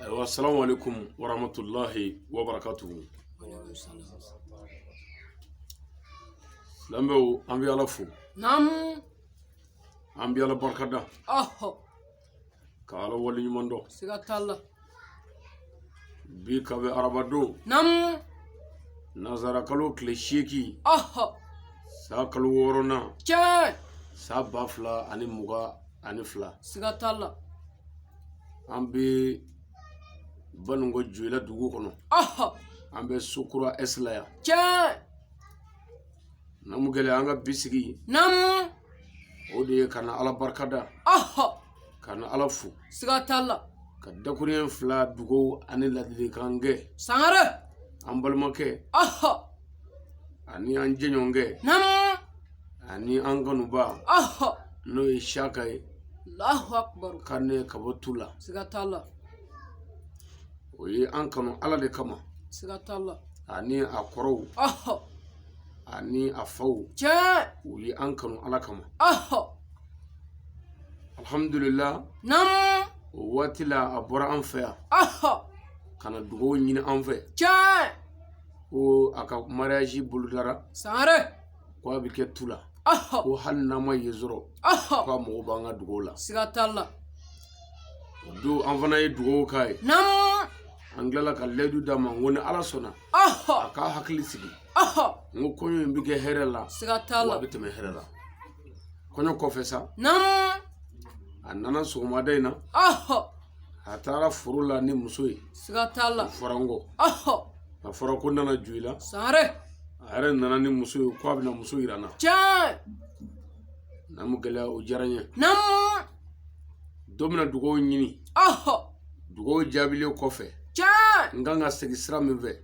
Assalamu alaikum wa rahmatullahi wa barakatuhu. Lambew an bɛ Ala fo. Naam. An bɛ Ala barikada. Ka Ala waleɲuman dɔn. Siga t'a la. Bi ka bɛ araba don. Naam. Nazara kalo tile 8. Sa kalo 6nan. Tiɲɛ. Sa 2022. Siga t'a la. An bɛ Baningo Joyila dugu kɔnɔ. An bɛ Sokura Esila yan. Tiɲɛ. Namu gɛlɛya an ka bisigi. Naam. O de ye kana Ala barikada. Kana Ala fo. Siga t'a la. Ka dakurɲɛ 2 dugawu ani ladilikan kɛ. Sangare. An balimakɛ. Ani an jɛɲɔgɔnkɛ. Naam. Ani an kanuba. N'o ye Saka ye. Allahu akbar. Kane ka bɔ Tula. Siga t'a la. O ye an kanu Ala de kama. Siga t'a la. Ani a kɔrɔw. Ani a faw. Tiɲɛ. U ye an kanu Ala kama. Alhamdulillah. Naam. O waati la a bɔra an fɛ yan. Kana dugawu ɲini an fɛ. Tiɲɛ. Ko a ka mariage bolodara. Sangare. Ko a bɛ kɛ Tula. Ko hali n'an ma ye sɔrɔ. Ko a mago b'an ka dugawu la. Siga t'a la. O don an fana ye dugawu k'a ye. Naam. An tilala ka layidu d'a ma ko ni Ala sɔnna. A k'a hakili sigi. N ko kɔɲɔ in bɛ kɛ hɛrɛ la. Siga t'a la. Wa a bɛ tɛmɛ hɛrɛ la. Kɔɲɔ kɔfɛ sa. Naam. A nana sɔgɔmada in na. A taara foro la ni muso ye. Siga t'a la. O fɔra n kɔ. A fɔra ko n nana Joyila. Sangare. A yɛrɛ nana ni muso ye ko a bɛna muso yira n na. Tiɲɛ. Namu gɛlɛya o diyara n ye. Naam. Dɔ bɛna dugawu ɲini. Dugawu jaabilen kɔfɛ. Tiɲɛ. N kan ka segin sira min fɛ.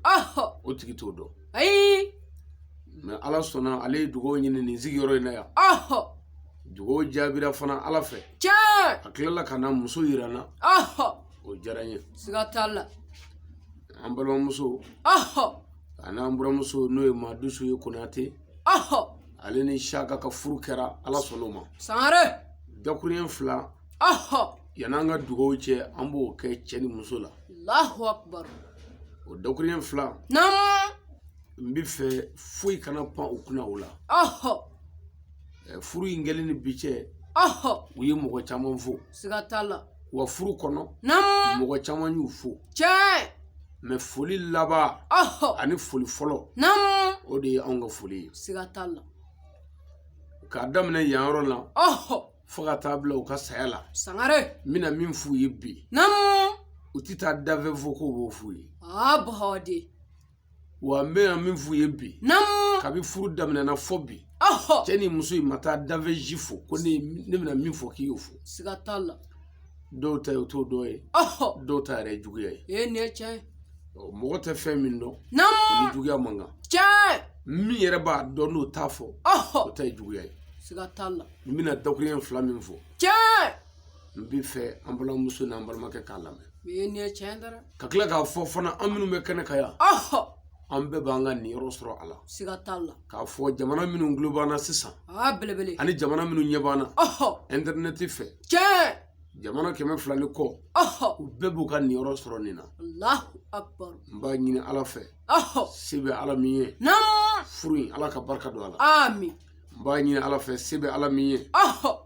O tigi t'o dɔn. Ayi. Mais Ala sɔnna ale ye dugawu ɲini nin sigiyɔrɔ in na yan. Dugawu jaabira fana Ala fɛ. Tiɲɛ. A tilala ka na muso yira n na. O diyara n ye. Siga t'a la. An balimamuso. A n'an buramuso n'o ye Madusu ye Konate. Ale ni Saka ka furu kɛra Ala sɔnn'o ma. Sangare. Dakurɲɛ 2. Yan'an ka dugawu cɛ an b'o kɛ cɛ ni muso la. Allahu akbar. O dakurɲɛ 2. Naam. N bɛ fɛ foyi kana pan u kunna o la. Furu in kɛlen ni bi cɛ. U ye mɔgɔ caman fo. Siga t'a la. Wa furu kɔnɔ. Naam. Mɔgɔ caman y'u fo. Tiɲɛ. Mais foli laban. Ani foli fɔlɔ. Naam. O de ye anw ka foli ye. Siga t'a la. K'a daminɛ yan yɔrɔ la. Fo ka taa bila u ka saya la. Sangare. N bɛna min f'u ye bi. Naam. U tɛ taa dafɛ fɔ k'o b'o f'u ye. Bahawadi. Wa n bɛna min f'u ye bi. Naam. Kabi furu daminɛna fɔ bi. Cɛ ni muso in ma taa dafɛ ji fo ko ne bɛna min fɔ k'i y'o fo. Siga t'a la. Dɔw ta ye o t'o dɔ ye. Dɔw ta yɛrɛ ye juguya ye. Nin ye tiɲɛ ye. Mɔgɔ tɛ fɛn min dɔn. Naam. O ni juguya man kan. Tiɲɛ. Min yɛrɛ b'a dɔn n'o t'a fɔ. O ta ye juguya ye. Siga t'a la. N bɛna dakurɲɛ 2 min fɔ. Tiɲɛ. N bɛ fɛ an balimamuso n'an balimakɛ k'a lamɛn. Nin ye tiɲɛ dɛ. Ka tila k'a fɔ fana an minnu bɛ kɛnɛ kan yan. An bɛɛ b'an ka niyɔrɔ sɔrɔ a la. Siga t'a la. K'a fɔ jamana minnu tulo b'an na sisan. Belebele. Ani jamana minnu ɲɛ b'an na. Internet fɛ. Tiɲɛ. Jamana 200 ni kɔ. U bɛɛ b'u ka niyɔrɔ sɔrɔ nin na. Allahu akbar. N b'a ɲini Ala fɛ. Se bɛ Ala min ye. Naam. Furu in Ala ka barika don a la. Amin. N b'a ɲini Ala fɛ se bɛ Ala min ye.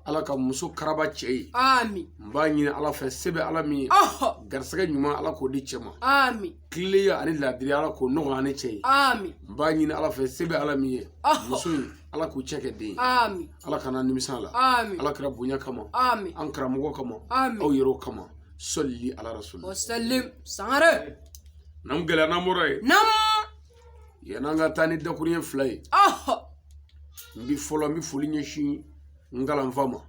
Ala ka muso karaba cɛ ye. Amin. N b'a ɲini Ala fɛ se bɛ Ala min ye. Garisɛgɛ ɲuman Ala k'o di cɛ ma. Amin. Tilenya ani laadiriya Ala k'o nɔgɔya ani cɛ ye. Amin. N b'a ɲini Ala fɛ se bɛ Ala min ye. Muso in Ala k'u cɛ kɛ den ye. Amin. Ala kana nimisa a la. Amin. Ala kɛra bonya kama. Amin. An karamɔgɔ kama. Amin. Aw yɛrɛw kama. Sɔli ala rasul. Wasallim. Sangare. N'an gɛlɛya n'an bɔra ye. Naam. Yan'an ka taa ni dakurɲɛ 2 ye. N bɛ foli ɲɛsin n kalanfa ma.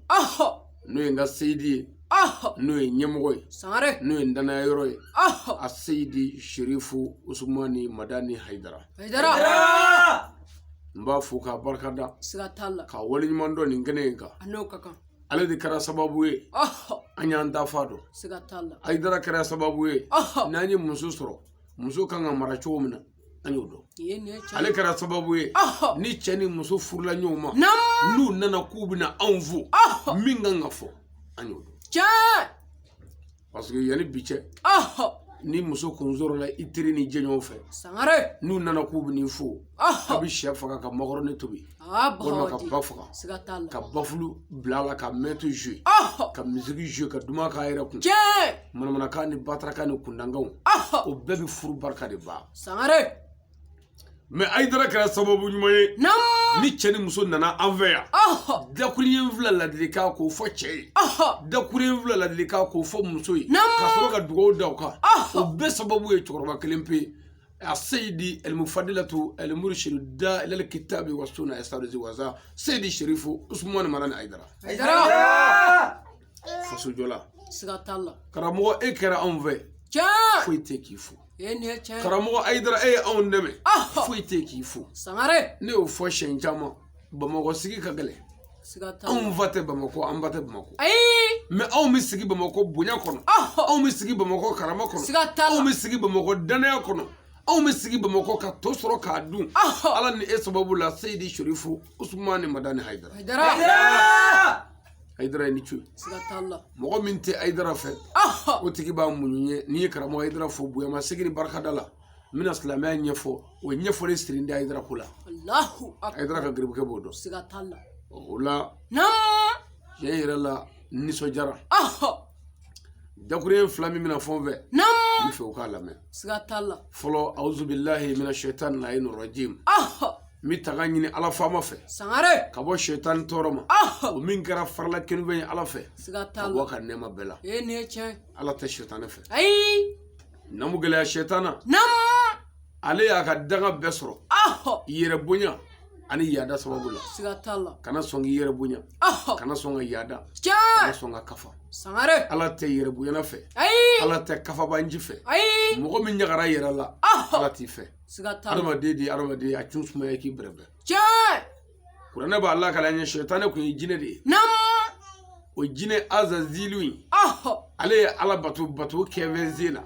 N'o ye n ka seyidi ye. N'o ye ɲɛmɔgɔ ye. Sangare. N'o ye n danaya yɔrɔ ye. A seyidi Sherifu Usumani Madani Hayidara. N b'a fo k'a barikada. Siga t'a la. Ka waleɲuman dɔn nin kɛnɛ in kan. A n'o ka kan. Ale de kɛra sababu ye. An y'an dafa dɔn. Siga t'a la. Hayidara kɛra sababu ye. N'an ye muso sɔrɔ. Muso kan ka mara cogo min na. An y'o dɔn. Ale kɛra sababu ye. Ni cɛ ni muso furula ɲɔgɔn ma. N'u nana k'u bɛna anw fo. Min kan ka fɔ. An y'o dɔn. Tiɲɛ. parce que yani biche ni muso kunzoro la itiri ni jenyo fe sangare nu nana ku ni fo abi chef faga ka makoro ne tobi ko ka bafuka sigatalla ka bafulu blala ka metu jeu ka musique jeu ka duma ka ira kun mana ka ni batra ka ni kundangaw o bebi furu barka de ba sangare mais Aïdara kɛra sababu ɲuman ye ni cɛ ni muso nana an fɛ yan dakuri ye fila ladilikan k'o fɔ cɛ ye dakuri ye fila ladilikan k'o fɔ muso ye ka sɔrɔ ka dugawu da o kan o bɛɛ sababu ye cɛkɔrɔba kelen pe السيدي المفضلة المرشد دا إلى الكتاب والسنة أستاذ وزا سيدي شريف عثمان مران أيدرا فسجولا سقط الله كرامو إكرا أنفي فويتي كيفو كرامو أيدرا أي أون دمي فويتي كيفو سمارة نيو فوشين جاما بمغو سيكي كغلي أون فاتي بمكو أون فاتي بمكو mais aw mi sigi Bamako bonya kono aw mi sigi Bamako karama kono aw mi sigi Bamako danaya kono aw mi sigi Bamako ka to soro ka dun ala ni e sababu la Seydi Sherifu Ousmane Madani Haidara ni chu sigatalla mogo min te Haidara fe o tigi ba munye ni karamo Haidara fo buya ma sigi ni barka dala min islamaya nyefo o nyefo le sirinde Haidara kula Allahu akbar Haidara ka gribuke bodo sigatalla ola yeyira la niso jara dakure flami mina fonve ni fe ka lame sigatalla folo auzu billahi minash shaitanir lainir rajim mi taga ñini ala fama fe sangare kabo shaitan toroma o min gara farla kenu be ala fe sigatalla kabo ka nema bela ne che ala ta shaitan fe ay namu gele shaitana ale ya ka daga besoro yere bunya ani yada sababu la sigatalla kana songi yere bunya kana songa yada kana songa kafa sangare ala te yere bunya fe ala te kafa banji fe mogo min nyagara yere la ala ti fe sigatalla arama de a chunsuma yaki brebe kurana ba Allah kala nya shaytan ko jine de o jine azazilu ale ala batu keve zina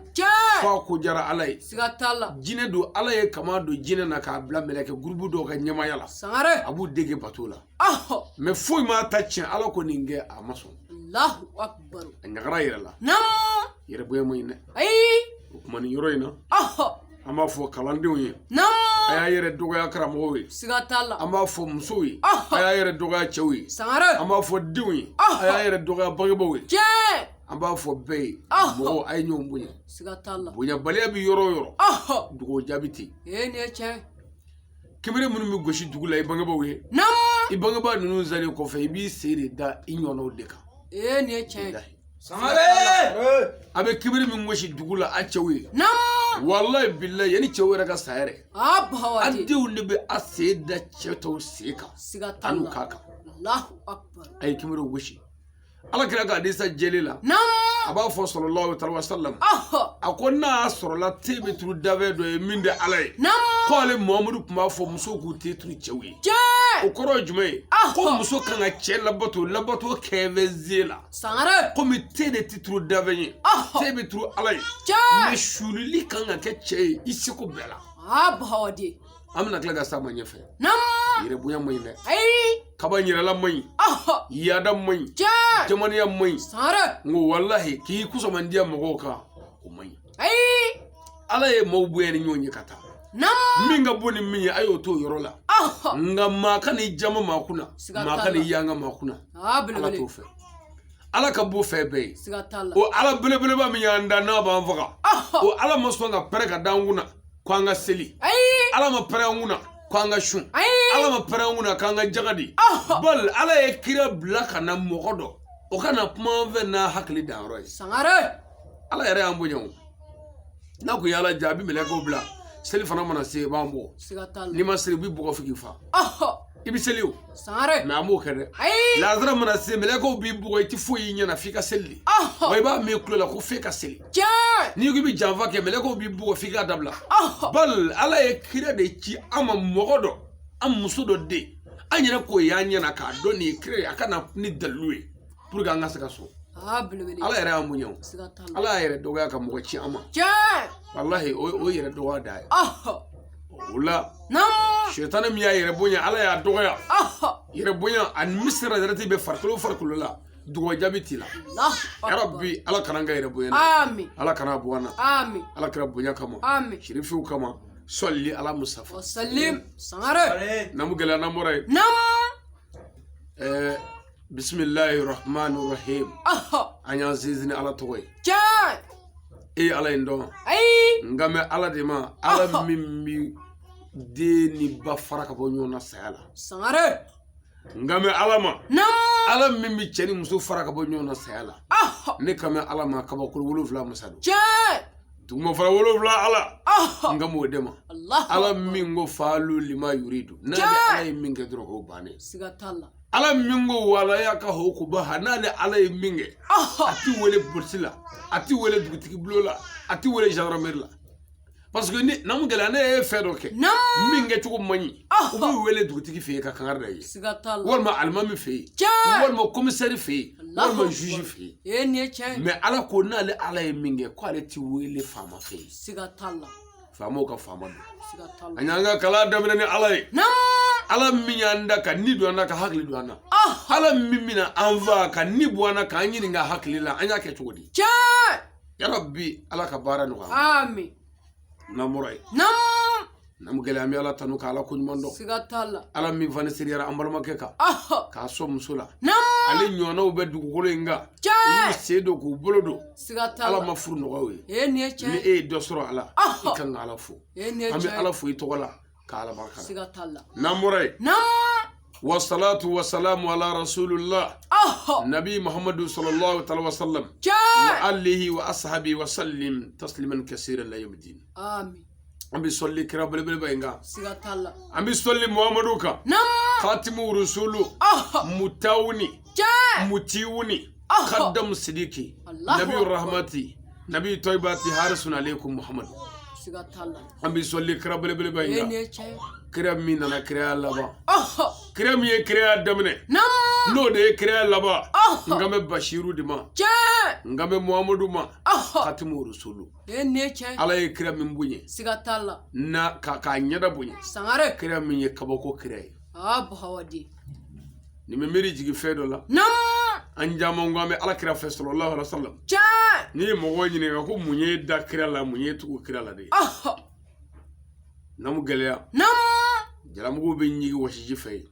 fa ko jara alay sigatalla jine do alay kama do jine na ka bla meleke gurbu do ka nyama yala sangare abu dege batula me foi ma tachin ala ko ninge amaso Allahu akbar nyagara yela yere boye moyne kuma ni yoroyna ama fo kalandiw ye aya yere dogoya karamo we sigatalla ama fo muso ye aya yere dogoya chewi sangare ama fo diw ye aya yere dogoya bagabo we amba fo be mo ay ñoo buña sigatalla buña bale bi yoro dugo jabiti ne che kemere mun mi goshi dugula e bangaba we i bangaba nunu zali ko fe bi sere da inyono deka ne che sangare abe kemere min goshi dugula a chewe wallahi billahi yani chewe raga sayre abawati ande wonde be aseda cheto seka sigatalla anu kaka Allahu akbar ay kemere goshi ala kira ga hadisa jelila aba fo sallallahu alaihi wasallam akonna sorola tebe tru dave do e minde alay ko ale muhammadu kuma fo muso ku te tru chewi o koro jume ko muso kan a che labato keve zela sangare ko mi te de tru dave ni tebe tru alay me shulili kan a ke che isi ko bela abawadi amna klaga sama nyefe yire buya moyne kaba nyira la moy yada moy jamani ya moy sare ngo wallahi ki kuso mandia mogo ka ko moy ala ye mawbuye ni nyonyi kata minga boni mi ayo to yorola nga makani jama makuna makani yanga makuna ala to fe ala ka bo fe be o ala bele ba mi yanda na ba mfaka o ala masonga pereka danguna kwanga seli ala ma peranguna kwanga shun ala ma peranguna kanga jagadi bal ala ye kira blaka na mogodo o kana pmanve na hakli danroy sangare ala yare ambonyo na ku yala jabi meleko bla seli fana mana se bambo sigatalla ni ma seli bi bugo fikifa ibi seliu sangare na mo kede lazara mana se meleko bi bugo ti foyi nyana fika seli way ba me kulo la ko fika seli ni ko bi janva ke meleko bi bugo fika dabla bal ala ye kira de ci ama mogodo am musudo de anyana ko ya nyana ka do ni kire akana ni dalue pour ga ngasa kaso ala yere amunyo ala yere doga ka mo ci ama wallahi o yere doga dai wala shaytan mi ya yere bonya ala ya doga yere bonya an misra darati be farkulo la duwa jabiti la ya rabbi ala kana ga yere boyena amin ala kana buwana amin ala kira bonya kama amin shirifu kama salli ala mustafa wa sallim sangare namu gela namurai bismillahir rahmanir rahim anya zizni ala toy ala indo ngame ala de ma ala mimmi deni ba faraka bo nyona sala sangare ngame ala ma ala mimmi cheni muso faraka bo nyona sala ne kame ala ma kaba kul wolofla musadu tuma fara wolofla ala ngamo dema ala mingo falu lima yuridu na ala minge dro ho bane sigatalla ala mingo wala ya ka ho ku ba hanale ala minge ati wele bursila ati wele dugutiki blola ati wele gendarmerie la parce que ni namu gela ne fe do ke minge tugo mani ubu wele dugutiki fe ka kangar dai sigatalla walma almami fe walma commissaire fe walma juge fe mais ala ko nale ala minge ko ale ti wele fama fe sigatalla famo ka fama do sigatalla anyanga kala damina ni ala ala minyanda ka ni duana ka hakli duana ala mimina anva ka ni buana ka nyini nga hakli la anya ke tugodi ya rabbi ala ka bara no amin namurai namu gele ami ala tanu ka ala kunymondo sigatalla ala mi vane siriyara ambalma ke ka so musula ale nyona ube dugukolo inga ni sedo ku bolodo sigatalla ala mafuru no gawe ni dosoro ala ikan ala fu ami ala fu itogola kala barkala sigatalla namurai wassalatu wassalamu ala rasulillah nabi muhammad sallallahu alaihi wasallam wa alihi wa ashabi wa sallim tasliman kaseeran la yumdin amin ambi solli kira bele bayenga sigatalla ambi solli muhammadu ka khatimu rusulu mutawni mutiwni qaddam sidiki nabi rahmati nabi tayyibati harisun alaykum muhammad sigatalla ambi solli kira bele bayenga kira mina na kira laba kira mi kira damne no de kira laba ngame bashiru dima ngame muhammadu ma khatimu rusulu ala ye kira min bunye sigatalla na ka nyada bunye sangare kira min ye kabako kira hawadi ni me meri jigi fedo la anjama ngame ala kira fe sallallahu alaihi wasallam ni mo go nyine ko munye da kira la munye tu kira la de namu geleya jalamugo be nyigi washiji fe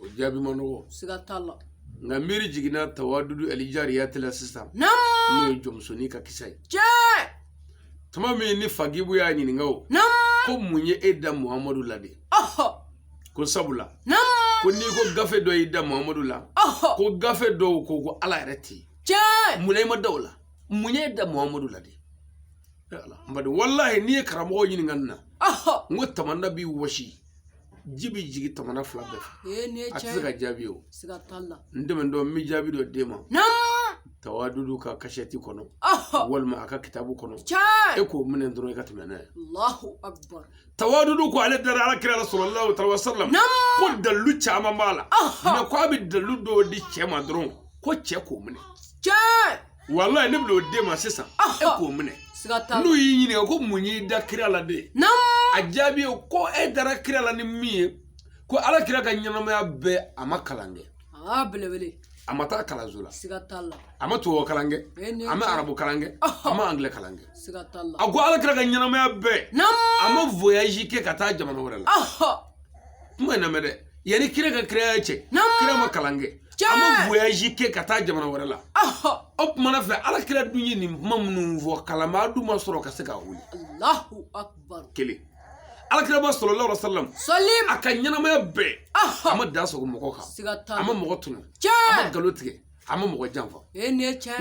o jabi manogo sigatalla nga meri jigina tawadudu alijariyat la system no jomsoni ka kisai tama me ni fagibu ya nyini ngawo ko munye edda muhammadu lade ko sabula ko ni ko gafe do edda muhammadu la ko gafe do ko ala reti mulay ma dawla munye edda muhammadu lade ala mbadi wallahi ni karamo nyini nganna ngota mannabi washi jibi jigi tamana fla be ataka jabiyo sigatalla ndeme ndo mi jabi do dema tawadudu ka kasheti kono walma aka kitabu kono eko minen dro ka tamana Allahu akbar tawadudu ko ale dara ala kira sallallahu alaihi wasallam ko dalu chama mala na ko abi dalu do di chema dron ko che ko mine wallahi ne blo dema sisa eko mine sigatalla nu yi nyine ko munyi da kira la de ajabi ko dara kira la ni mi ko ala kira ka nyanama ya be amakalange belebele amata kalazula sigatalla amatu kalange ama arabu kalange ama anglais kalange sigatalla ago ala kira ka nyanama ya be ama voyage ke kata jamana wala tuma na mede yani kira ka kira che kira ma kalange ama voyage ke kata jamana wala op mana fe ala kira dunyi ni mamnu vo kalama du masoro ka seka wuli Allahu akbar kele ala kira ba sallallahu alaihi wasallam salim akanyana ma be ama daso mo ka sigatalla ama mo tunu ama galotige ama mo janfa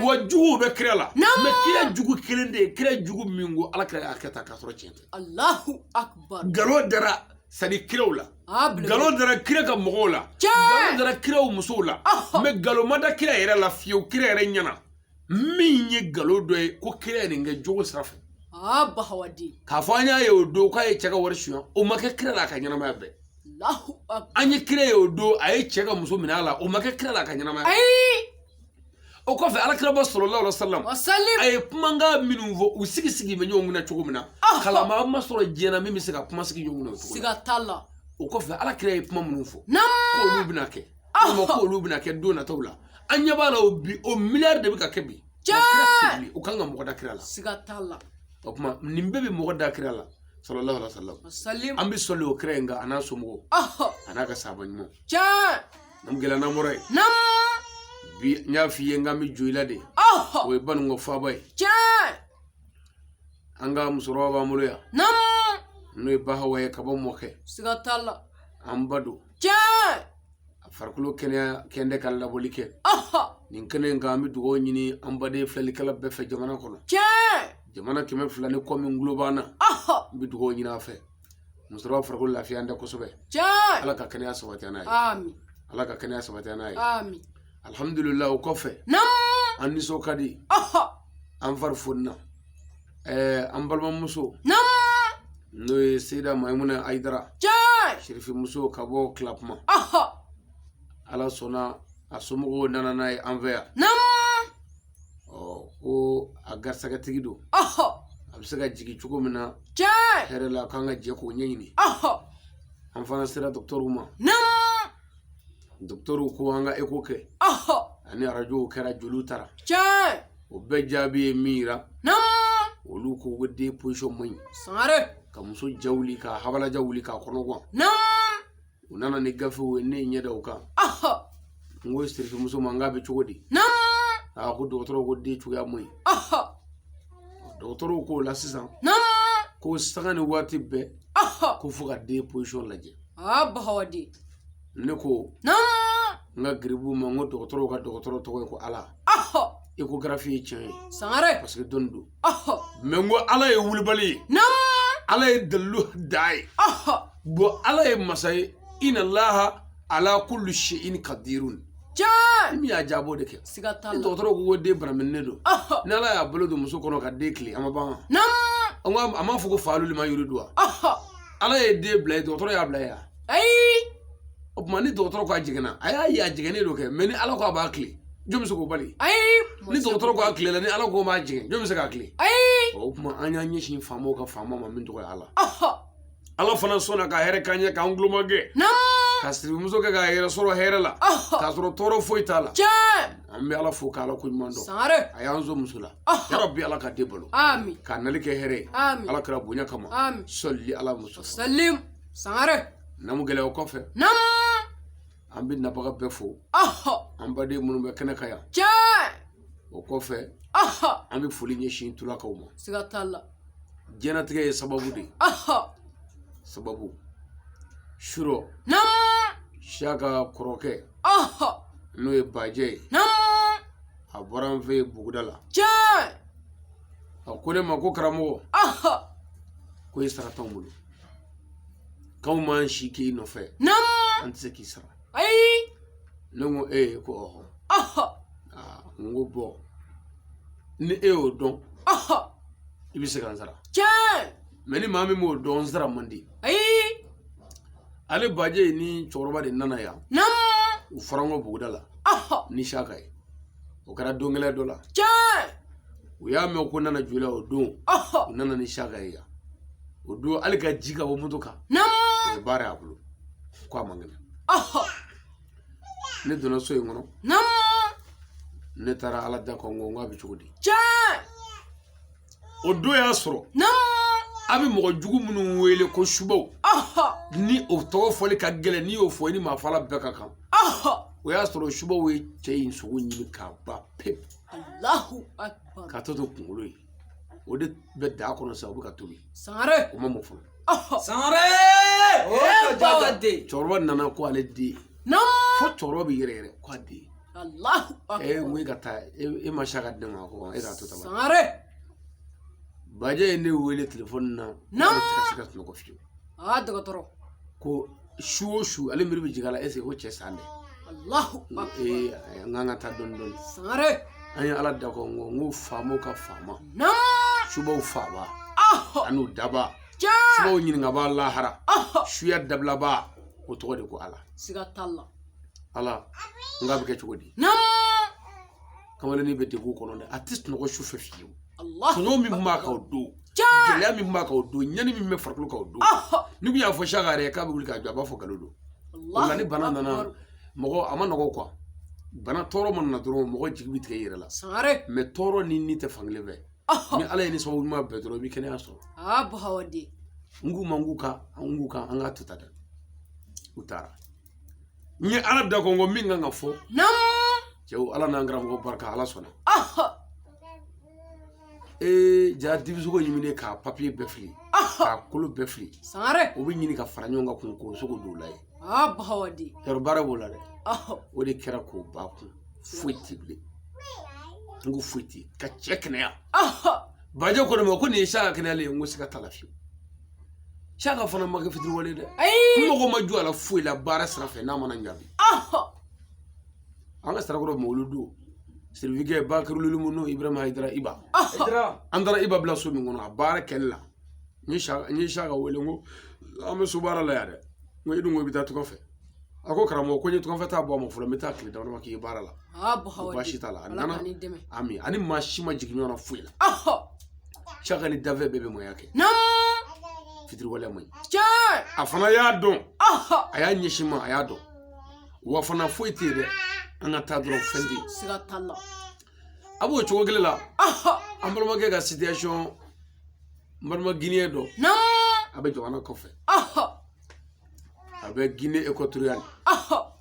wa jugu be kira la me kira jugu kelende kira jugu mingo ala kira akata ka soro chente Allahu akbar galo dara sadi kirawla galo dara kira ka mogola galo dara kiraw musola me galo mada kira yera la fiyo kira yera nyana minye galo doy ko kira ni nga jogo srafa bahawadi ka fanya yo do ka ye chega warshiyo o make kira la ka nyana ma be Allahu akbar anye kira yo do ay chega muso minala o make kira la ka nyana ma o ko fe ala kira ba sallallahu alaihi wasallam ay pumanga minunvo usigi sigi me nyonguna chugumina kala ma masoro jena mimi sika puma sigi nyonguna sigatalla o ko fe ala kira puma minunfo ko lubina ke ko lubina ke do na tawla anya bala o milliard de ka kebi o kanga mo da kira la sigatalla o kuma nimbe be mo da kira la sallallahu alaihi wasallam ambi soli o krenga ana somo ana ka sabanyo nam gela na moray nam bi nya fi ngami joyla de o ban ngo fa bay anga musoro ba muruya nam no ba hawaye ka ba mo ke sigatalla ambado farkulo kende kala bolike nin kene ngami dugo nyini ambade flali kala be fe jamana kono jamana kime flani ko min globana bi dugo nyina fe musoro farkulo la fi ande ko sobe ala ka kene asawati anay amin ala ka kene asawati anay amin alhamdulillah ko fe anni so kadi an farfonna an balma muso no sida maimuna aidara shirifi muso kabo klapma ala sona asomo nana nay envers ko agarsaga tigido absaga jigi chugo mina here la kanga je ko nyini am fana sira docteur uma docteur ko anga ekoke ani radio kera julutara o bejabi mira olu ko wede position moy sare kamuso jawli ka habala jawli ka kono gwa unana ni gafe we ne nyeda uka ngo sirfi muso mangabe chugodi ko docteur ko de chuya moy docteur ko la sisan ko sagani wati be ko fuga de position laje bahawadi ne ko nga gribu ma ngo docteur to ko ala échographie tien sangare parce que dondo mengo ala e wulbali ala e delu dai bo ala e masay inna allaha ala kulli shay'in qadirun mi ya jabo de ke sigatalla docteur ko wode braminne do na ala ya bolo do muso kono ka dekli amaba ama fuko falu ma yurido ala e de blay docteur ya blay ya o mani docteur ko ajigena aya ya jigene do ke meni ala ko ba kli jom se ko bali ni docteur ko akle la ni ala ko ma jige jom se ka akle o kuma anya nyi famo ka fama ma min to ala ala fana sona ka here kanya ka nguluma ge kasri muso ka here soro here la ka soro toro foitala ambe ala fo ka ala ko mando sare ayanzo musula ya rabbi ala ka debolo amin ka nalike here ala kra bunya kama salli ala muso sallim sare namu gele o kofe ambi na baga befo ambade munu be kana kaya o kofe ambi fuli nyeshin tulaka uma sigatalla jenatige sababu de sababu shuro shaka kroke no e baje aboran ve bugudala akole mako kramo ko isara tambulu kawman shiki no fe antse kisara nongo ko ngo bo ni o don ibi se kansara meni mami mo don zara mandi ale baje ni choroba de nana ya u farango bugdala ni shaka o kara dongela dola u ya me ko nana jula o don nana ni shaka ya o do ale ka jiga bo mutuka o bare abulu kwa mangana ne dona so ngono ne tara ala da ko ngo bi chugudi o do ya soro abi mo jugu munu wele ko shubo ni o to foli ka gele ni o fo ni ma fala be ka kan o ya soro shubo we cheyin so wonyi ka ba pep Allahu akbar ka to kungolo yi o de be da ko no sa bu ka tobi sare o mo fo sare o bawade chorwa nana ko ale de fo choro bi yere ko de Allahu akbar we gata e ma shaka de ma ko e ga to taba sare baje ne wele telephone na ka no ko fiyo docteur ko shu ale mirbi jigala ese ko che sande Allahu akbar nganga ta don sare anya ala da ko ngo famo ka fama shubo faba anu daba shubo nyin ngaba lahara shuya dabla ba ko to de ko ala sigatalla ala ngabe ke chugodi kamale ni bete ko kono de artiste no ko shu fefiyo Allah no mi ma ka do gele mi ma ka do nyani mi me farkulu ka do ni bi ya fo shagare ka bi ka jaba fo galodo Allah ni banana na mogo ama no ko bana toro man na doro mo jigi bi tigay yere la sangare me toro ni te fangle be ni ala ni so ma be doro bi kene aso bahawadi nguka anga tutada utara ni arab da kongo minga ngafo nam jew ala na ngram go barka ala sona ja diviso ko yimine ka papier befli ka kulu befli sangare o bi nyini ka faranyo nga kun ko so ko dulay bahawadi yar bara bola de o de kera ko ba ku fuitible ngu fuiti ka chekne ya baje ko mo ko ni sha kana le ngu sika talafi sha ka fana ma ka fitri wale de mo ko ma ju ala fu la bara srafe na mana ngabi anga sara ko mawludu Silvige Bakar Lulumu Ibrahim Haidara Iba. Andara Iba blasu mingona barakella. Ni shaga welengo ame subara la yare. Ngo idu ngo bitatu kofe. Ako karamo ko nyi to kofe ta bo mo fula meta kli dawna ki bara la. Bashi tala nana. Ami ani mashima jigimi na fuila. Shaga ni dave bebe mo yake. Nam. Fitri wala mo. Cha. Afana ya don. Aya nyishima aya don. Wa fana fuitire. Anga tadro fendi siga talla abo chogele la ambalma ke ga situation mbarma Guinée do na abe jona ko fe abe Guinée équatoriale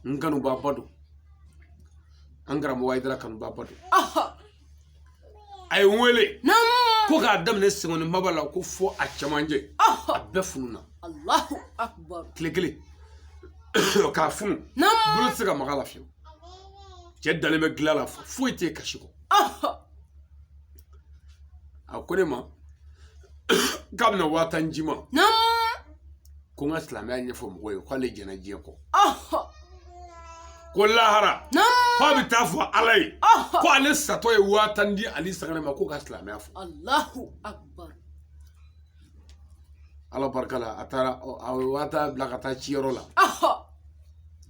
nganu babado angara mo waydara kanu babado ay wele na ko ga dam ne singoni mabala ko fo a chamanje abe fununa Allahu akbar klegele ka funu na bulu siga magala fi Jedale me glala fo ite kashiko akonema kabna watanjima na ko ngaslam ya nyefo mo ko le jena jeko ko lahara na ko bi tafu alai ko ale sato e watandi ali sagana ma ko gaslam ya fo Allahu akbar ala barkala atara wata blakata chiyoro la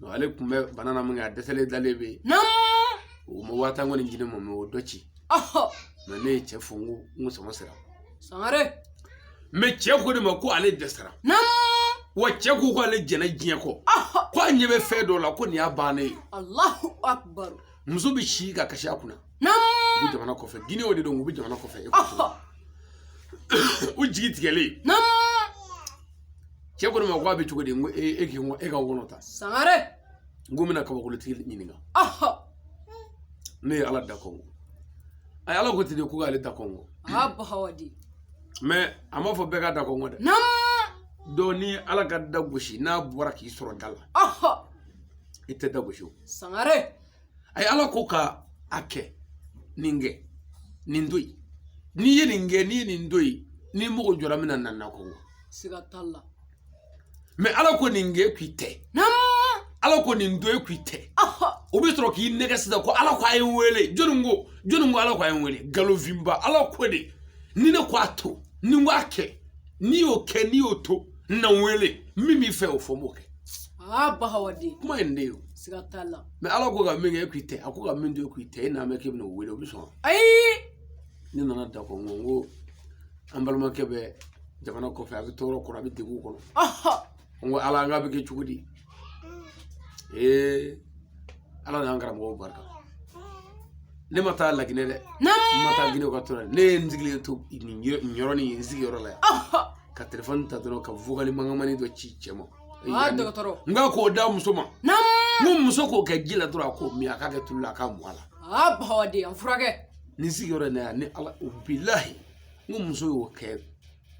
no alaikum banana mun ga desale dalebe na mo wata ngoni njine mo me dochi na ne che fungu ngusa masira sangare me che ko de mako ale desara na wa che ko ale jena jiya ko ko anyebe fe do la ko ni abane Allahu akbar muso bi shi ga kashi akuna na bu jamana ko fe gine odi do ngubi jamana ko fe u jigi tigele na che ko de mako abi tugo de e ga wonota sangare ngumina ka ko tigele nyininga ne ala da kongo ay ala ko tide ko ale da kongo bahawadi mais amafo be ga da kongo de na do ni ala ga da gushi na bora ki soro gala ite da gushi sangare ay ala ko ka ake ninge nindui ni ye ninge ni nindui ni mo jora mina nan na kongo siga talla mais ala ko ninge kwite na ala ko nindui kwite obi tro ki nega sida ko ala ko ayen wele jonungo ala ko ayen wele galovimba ala ko de ni ne ko ato ni wake ni oke ni oto na wele mimi fe ofomoke bahawadi kuma ndeo siga talla me ala ko ga menge ekwite akoga mende ekwite na me kebno wele obi so ni nana da ko ngo ambalma kebe jamana ko fa bitoro ko rabi degu ko ngo ala nga be ke chugudi ala na ngara mo barka ne mata la gine de mata gine ko tora ne nzigile to ni nyoroni nzigiro la ka telefon ta dono ka vogali mangamani do ci cemo docteur nga ko da musoma mum muso ko ka gila dura ko mi aka ga tulla ka mwala bahawadi afurage ni nzigiro na ne ala billahi mum muso yo ke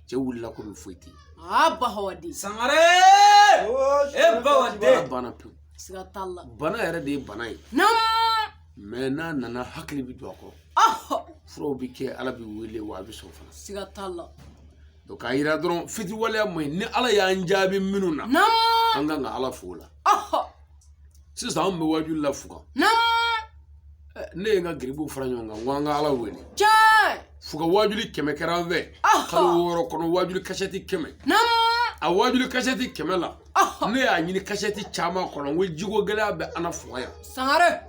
je wulla ko mi fuiti bahawadi sangare bawade bana pu siga talla bana yare de bana yi na me na nana hakli bi do ko fro bi ke ala bi wele wa bi so fana siga talla do ka ira dron fiti wala moy ni ala ya njabi minuna na anga nga ala fula sisa ambe waju la fuka na ne nga gribu franyo nga wanga ala wele jai fuka waju li keme karanve kalu woro kono waju li kashati keme na a waju li kashati keme la ne ya nyini kashati chama kono we jigo gela be ana fuya sangare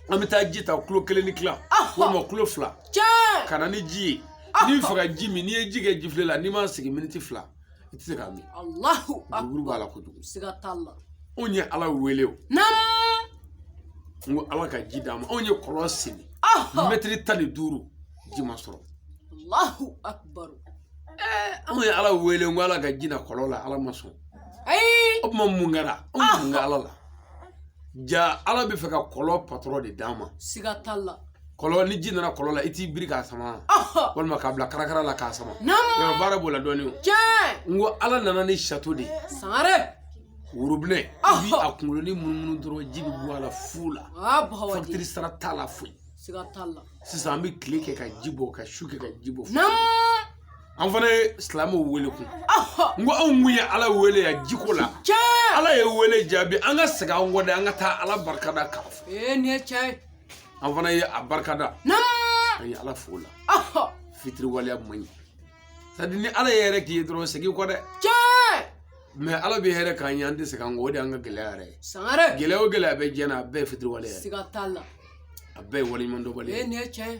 amita jita kulo kelenikla wo mo kulo fla jai kana ni ji ni faga jimi ni ejige jifle la ni ma sigi minute fla itse ka mi Allahu akbar bala ko siga talla onye ala wele o na ngo ala ka ji dama on ye kolo sini metri tali duru ji masoro Allahu akbar on ye ala wele ngo ala ka ji na kolo la ala maso o ma mungara on mungala la ja ala be fe ka kolo patro de dama siga talla kolo ni ji na kolo la iti biri ka sama walma ka bla karakara la ka sama yo bara bola doni ngo ala nana ni château de sangare urubne bi akunlo ni mununu doro jibi bu ala fula factory sara tala fui siga talla sisa mi clique ka jibo ka shuke ka jibo an fana islamu wele ku ngo an wuya ala wele ya jikola ala ye wele jabi an ga saga ngode an ga ta ala barkada ka ne chai an fana ye abarkada an ala fula fitri waliya mani sadini ala yere ki doro segi ko de mais ala bi here kan yande se kan ngode an ga gelare sangare gelewo gele be jena be fitri waliya siga talla abe wali mando bali ne chai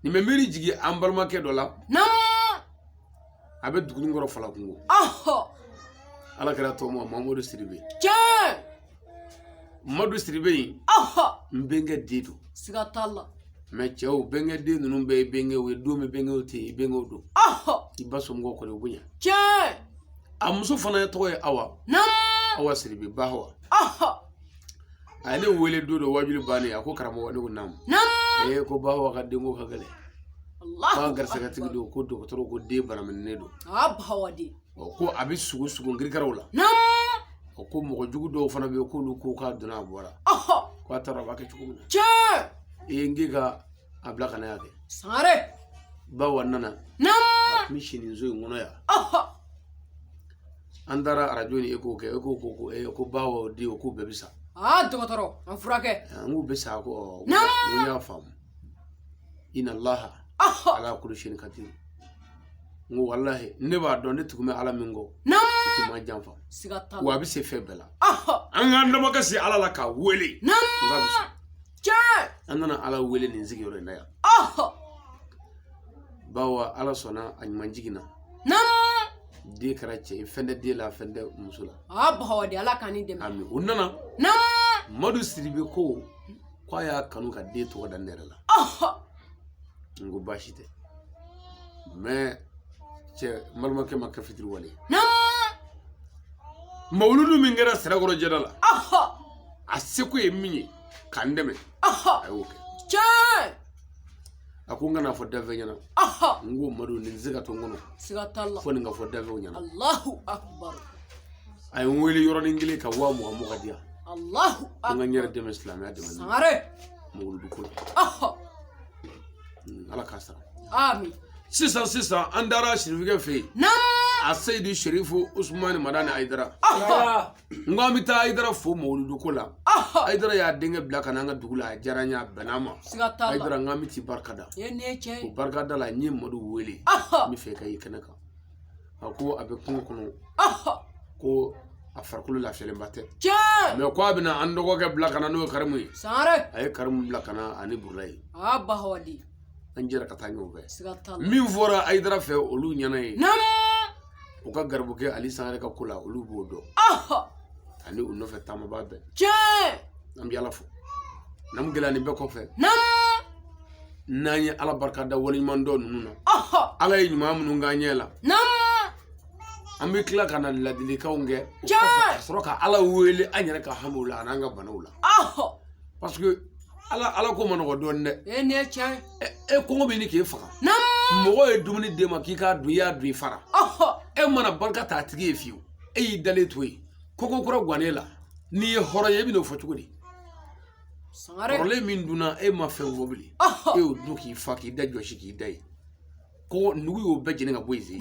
ni me miri jigi an balma ke dola abe duguni ngoro fala kungo ala kara to mo Mamadou Sidibé Mamadou Sidibé mbenga dedo siga talla me chew benga de nunu be benga we do me benga te benga do ibaso ngo ko le bunya amuso fana to ye awa Sidibé bahwa ane wele do wajuli bani ako karamo wani nam ko bahwa ka dengo ka gale Allah ba gar saga tigi do ko docteur ko de bana men ne do bahawadi ko abi sugu ngir garawla ko mo jugu do fana be ko lu ko ka duna bora ko tara ba ke chukum ngiga abla kana yake sare ba wannana mission zo ngono ya andara rajoni ko bawo di ko bebisa docteur an furake ngu bisa ko ya fam inna allaha ala kulli shay'in qadir ngo wallahi ne ba don ne tukume ala mingo ti ma janfa siga talla wa bi se febela an ga ndama ka si ala la ka wele andana ala wele ni zigi yoro ndaya bawa ala sona an manjigina de karache fende de la fende musula bahawadi ala kani dem ami unana Mamadou Sidibé ko ya kanu ka de to da nere la ngo bashite mais che malma ke makka fitri wali mawludu min ngara saragoro jedala asiku yemmi kandeme ayoke akunga na fo dave nyana ngo madu ni ziga to ngono siga talla fo nga fo dave nyana Allahu akbar ay weli yoro ngili ka wa mu gadia Allahu akbar nga nyere dem islam ya dem sare mawludu ko ala kasara amin sisan andara shirifike fe asayidi sherifu Usmani Madani Aidara ngami ta Aidara fo mawludu ko la Aidara ya denge bila kana nga dugula jaranya banama Aidara ngami ti barkada ko barkada la nyi modu wele mi fe kay kenaka ko abe kono ko afarkulu la fele mbate me ko abina andogo ke bila kana no karmu sare ay karmu bila kana ani burlay bahawadi anjera katanyo be min fora Aidara fe olu nyana yi o ka garbuke ali sangare ka kula olu bodo ani uno fe tama babe nam yalla fo nam gelani be ko fe nani ala barka da woni man do nuna ala yi nyuma mun nganyela ambi kila kana ladili ka unge soroka ala wele anyere ka hamula nanga banula parce que ala ko man go donne ne chai ko ngobi ni ke faka mo e dumuni de ma ki ka du ya du fara mana barka ta tigi fiu dale toyi koko kura gwanela ni horo ye bi no fotugudi sangare role min duna ma fe wobili o duki faki da joshi ki dai ko nugu yo beje nga boyzi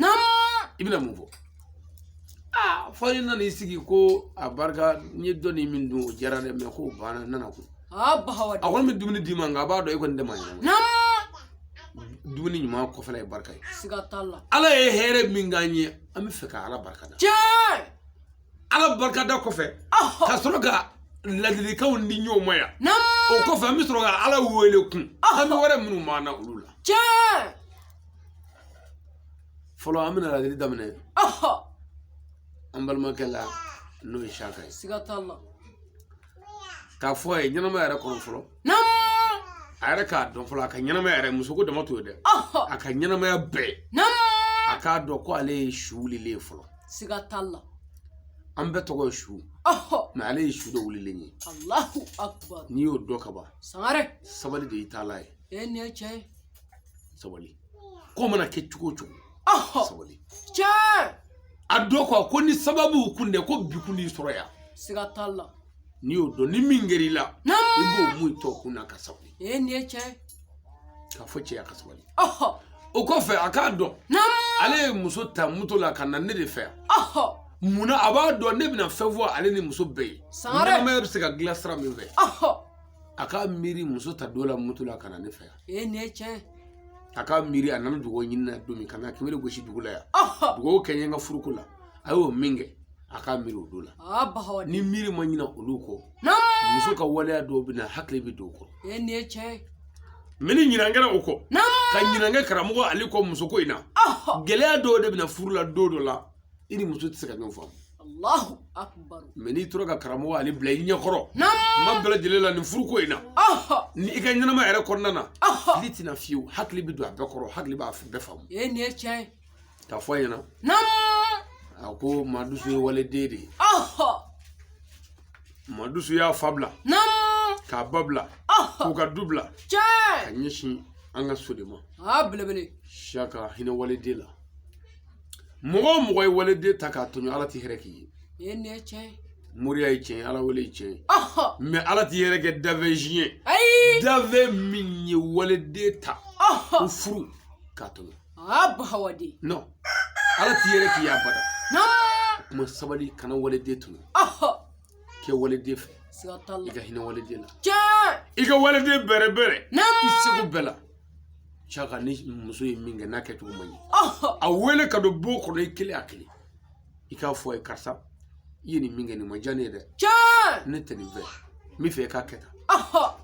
ibina mumvo fa ina ni sigi ko abarka ni doni min du jarane me ko bana nana ko bahawadi awon mi dumuni dima nga ba do e ko ndema duni nyuma ko fala barka siga talla ala e here min ganye ami fe ka ala barka da ala barka da ko fe ka soroga ladili ka wondi nyoma ya o ko fa mi soroga ala wele kun ami wara minu mana ulula folo amina ladili damne ambal makala no shaka siga talla ka fo ye ɲanama yɛrɛ kɔnɔ fɔlɔ a yɛrɛ k'a dɔn fɔlɔ a ka ɲanamaya yɛrɛ muso ko dama to ye dɛ a ka ɲanamaya bɛɛ a k'a dɔn ko ale ye su wulilen fɔlɔ siga t'a la an bɛɛ tɔgɔ ye su mais ale ye su dɔ wulilen ye Allahu akbar n'i y'o dɔn ka ban sangare sabali de y'i taala ye nin ye tiɲɛ ye sabali ko mana kɛ cogo o cogo sabali tiɲɛ a dɔn ko ni sababu kun dɛ ko bi kun y'i sɔrɔ yan siga t'a la n'i y'o dɔn ni min kɛr'i la i b'o mun tɔ kun na ka sabali nin ye tiɲɛ ye ka fɔ cɛya ka sabali o kɔfɛ a k'a dɔn ale ye muso ta moto la ka na ne de fɛ yan munna a b'a dɔn ne bɛna fɛn fɔ ale ni muso bɛɛ ye ɲanamaya bɛ se ka dilan sira min fɛ a k'a miiri muso ta don la moto la ka na ne fɛ yan nin ye tiɲɛ ye a k'a miiri a nana dugawu ɲini na don min ka na kɛmɛ gosi dugu la yan dugawu kɛ n ye n ka furuko la a y'o min kɛ a k'a miiri o don la ni miiri ma ɲina olu kɔ muso ka waleya dɔw bɛ na hakili bɛ don o kɔrɔ nin ye tiɲɛ ye mɛ ni ɲinan kɛra o kɔ ka ɲinan kɛ karamɔgɔ ale kɔ muso ko in na gɛlɛya dɔw de bɛna furu la don dɔ la i ni muso tɛ se ka ɲɔgɔn faamu Allahu akbar mɛ n'i tora ka karamɔgɔ ale bila i ɲɛkɔrɔ ma bɛɛ lajɛlen la nin furu ko in na ni i ka ɲɛnama yɛrɛ kɔnɔna na fili tɛna fiyewu hakili bɛ don a bɛɛ kɔrɔ hakili b'a bɛɛ faamu nin ye tiɲɛ ye k'a fɔ a ɲɛna a ko maa dusu ye waliden de ye maa dusu y'a fa bila k'a ba bila k'u ka du bila ka ɲɛsin an ka so de ma saka hinɛ waliden la mɔgɔ o mɔgɔ ye waliden ta k'a tɔɲɔ ala tɛ hɛrɛ k'i ye nin ye tiɲɛ ye moriya ye tiɲɛ ye ala wele ye tiɲɛ ye mɛ ala tɛ hɛrɛ kɛ dafɛn ye dafɛn min ye waliden ta ko furu k'a tɔɲɔ non ala tɛ hɛrɛ k'i ye abada kuma sabali kana waliden tɔɲɔ kɛ waliden fɛ i ka hinɛ waliden la i ka waliden bɛrɛ i seko bɛɛ la saka ni muso ye min kɛ n'a kɛcogo man ɲi a wele ka don bon kɔnɔ i kelen a kelen i k'a fɔ a ye karisa i ye nin min kɛ nin ma diya ne ye dɛ ne tɛ nin fɛ n bɛ fɛ i k'a kɛ tan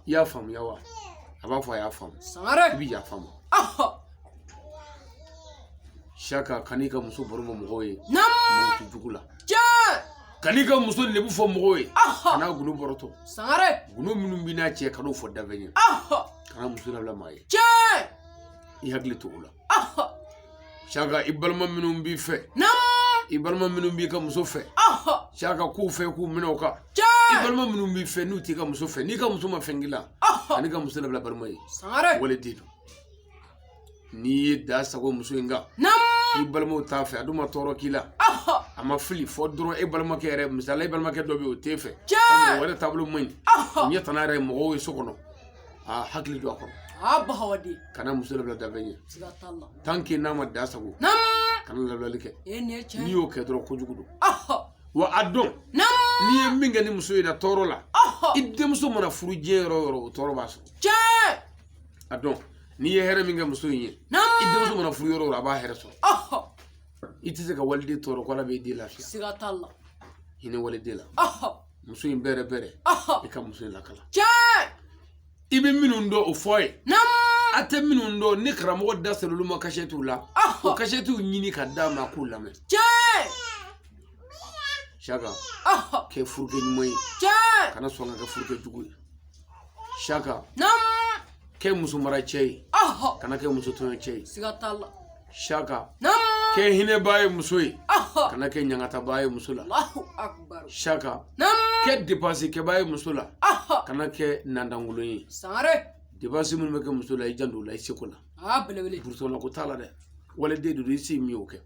i y'a faamuya wa a b'a fɔ a y'a faamu i bɛ yafa ma saka kan'i ka muso baro ma mɔgɔw ye mɔgɔ tɛ jugu la kan'i ka muso lebu fɔ mɔgɔw ye kan'a golo bɔrɔtɔ golo minnu b'i n'a cɛ kan'o fɔ dafɛn ye kana muso labila maa ye i hakili to o la saka i balima minnu b'i fɛ i balima minnu b'i ka muso fɛ saka k'u fɛ k'u minɛ o kan i balima minnu b'i fɛ n'u t'i ka muso fɛ n'i ka muso ma fɛn k'i la kan'i ka muso labila balima ye waliden don n'i ye da sago muso in kan i balimaw t'a fɛ a dun ma tɔɔrɔ k'i la a ma fili fɔ dɔrɔn e balimakɛ yɛrɛ misali e balimakɛ dɔ bɛ yen o t'e fɛ o wɛrɛ taabolo man ɲi ɲɛ tana yɛrɛ mɔgɔw ye so kɔnɔ hakili don a kɔrɔ kana muso labila dafɛn ye tant que n'a ma da sago kana labilali kɛ n'i y'o kɛ dɔrɔn kojugu don wa a dɔn n'i ye min kɛ ni muso ye na tɔɔrɔ la i denmuso mana furu diɲɛ yɔrɔ o yɔrɔ o tɔɔrɔ b'a sɔrɔ a dɔn n'i ye hɛrɛ min kɛ muso in ye i denmuso mana furu yɔrɔ o yɔrɔ a b'a hɛrɛ sɔrɔ i tɛ se ka waliden tɔɔrɔ ko ala bɛ den lafiya hinɛ waliden la muso in bɛrɛ i ka muso in lakala i bɛ minnu dɔn o fɔ a ye a tɛ minnu dɔn ni karamɔgɔ da sera olu ma kasɛtiw la o kasɛtiw ɲini ka d'a ma k'u lamɛn saka kɛ furukɛ ɲuman ye kana sɔn ka kɛ furukɛ jugu ye saka kɛ muso mara cɛ ye kana kɛ muso tɔɲɔ cɛ ye saka kɛ hinɛbaa ye muso ye kana kɛ ɲangatabaa ye muso la saka kɛ depansi kɛbaa ye muso la kana kɛ nandangolo ye depansi minnu bɛ kɛ muso la i janto o la i seko la burusɔnna ko t'a la dɛ waliden de don i se min y'o kɛ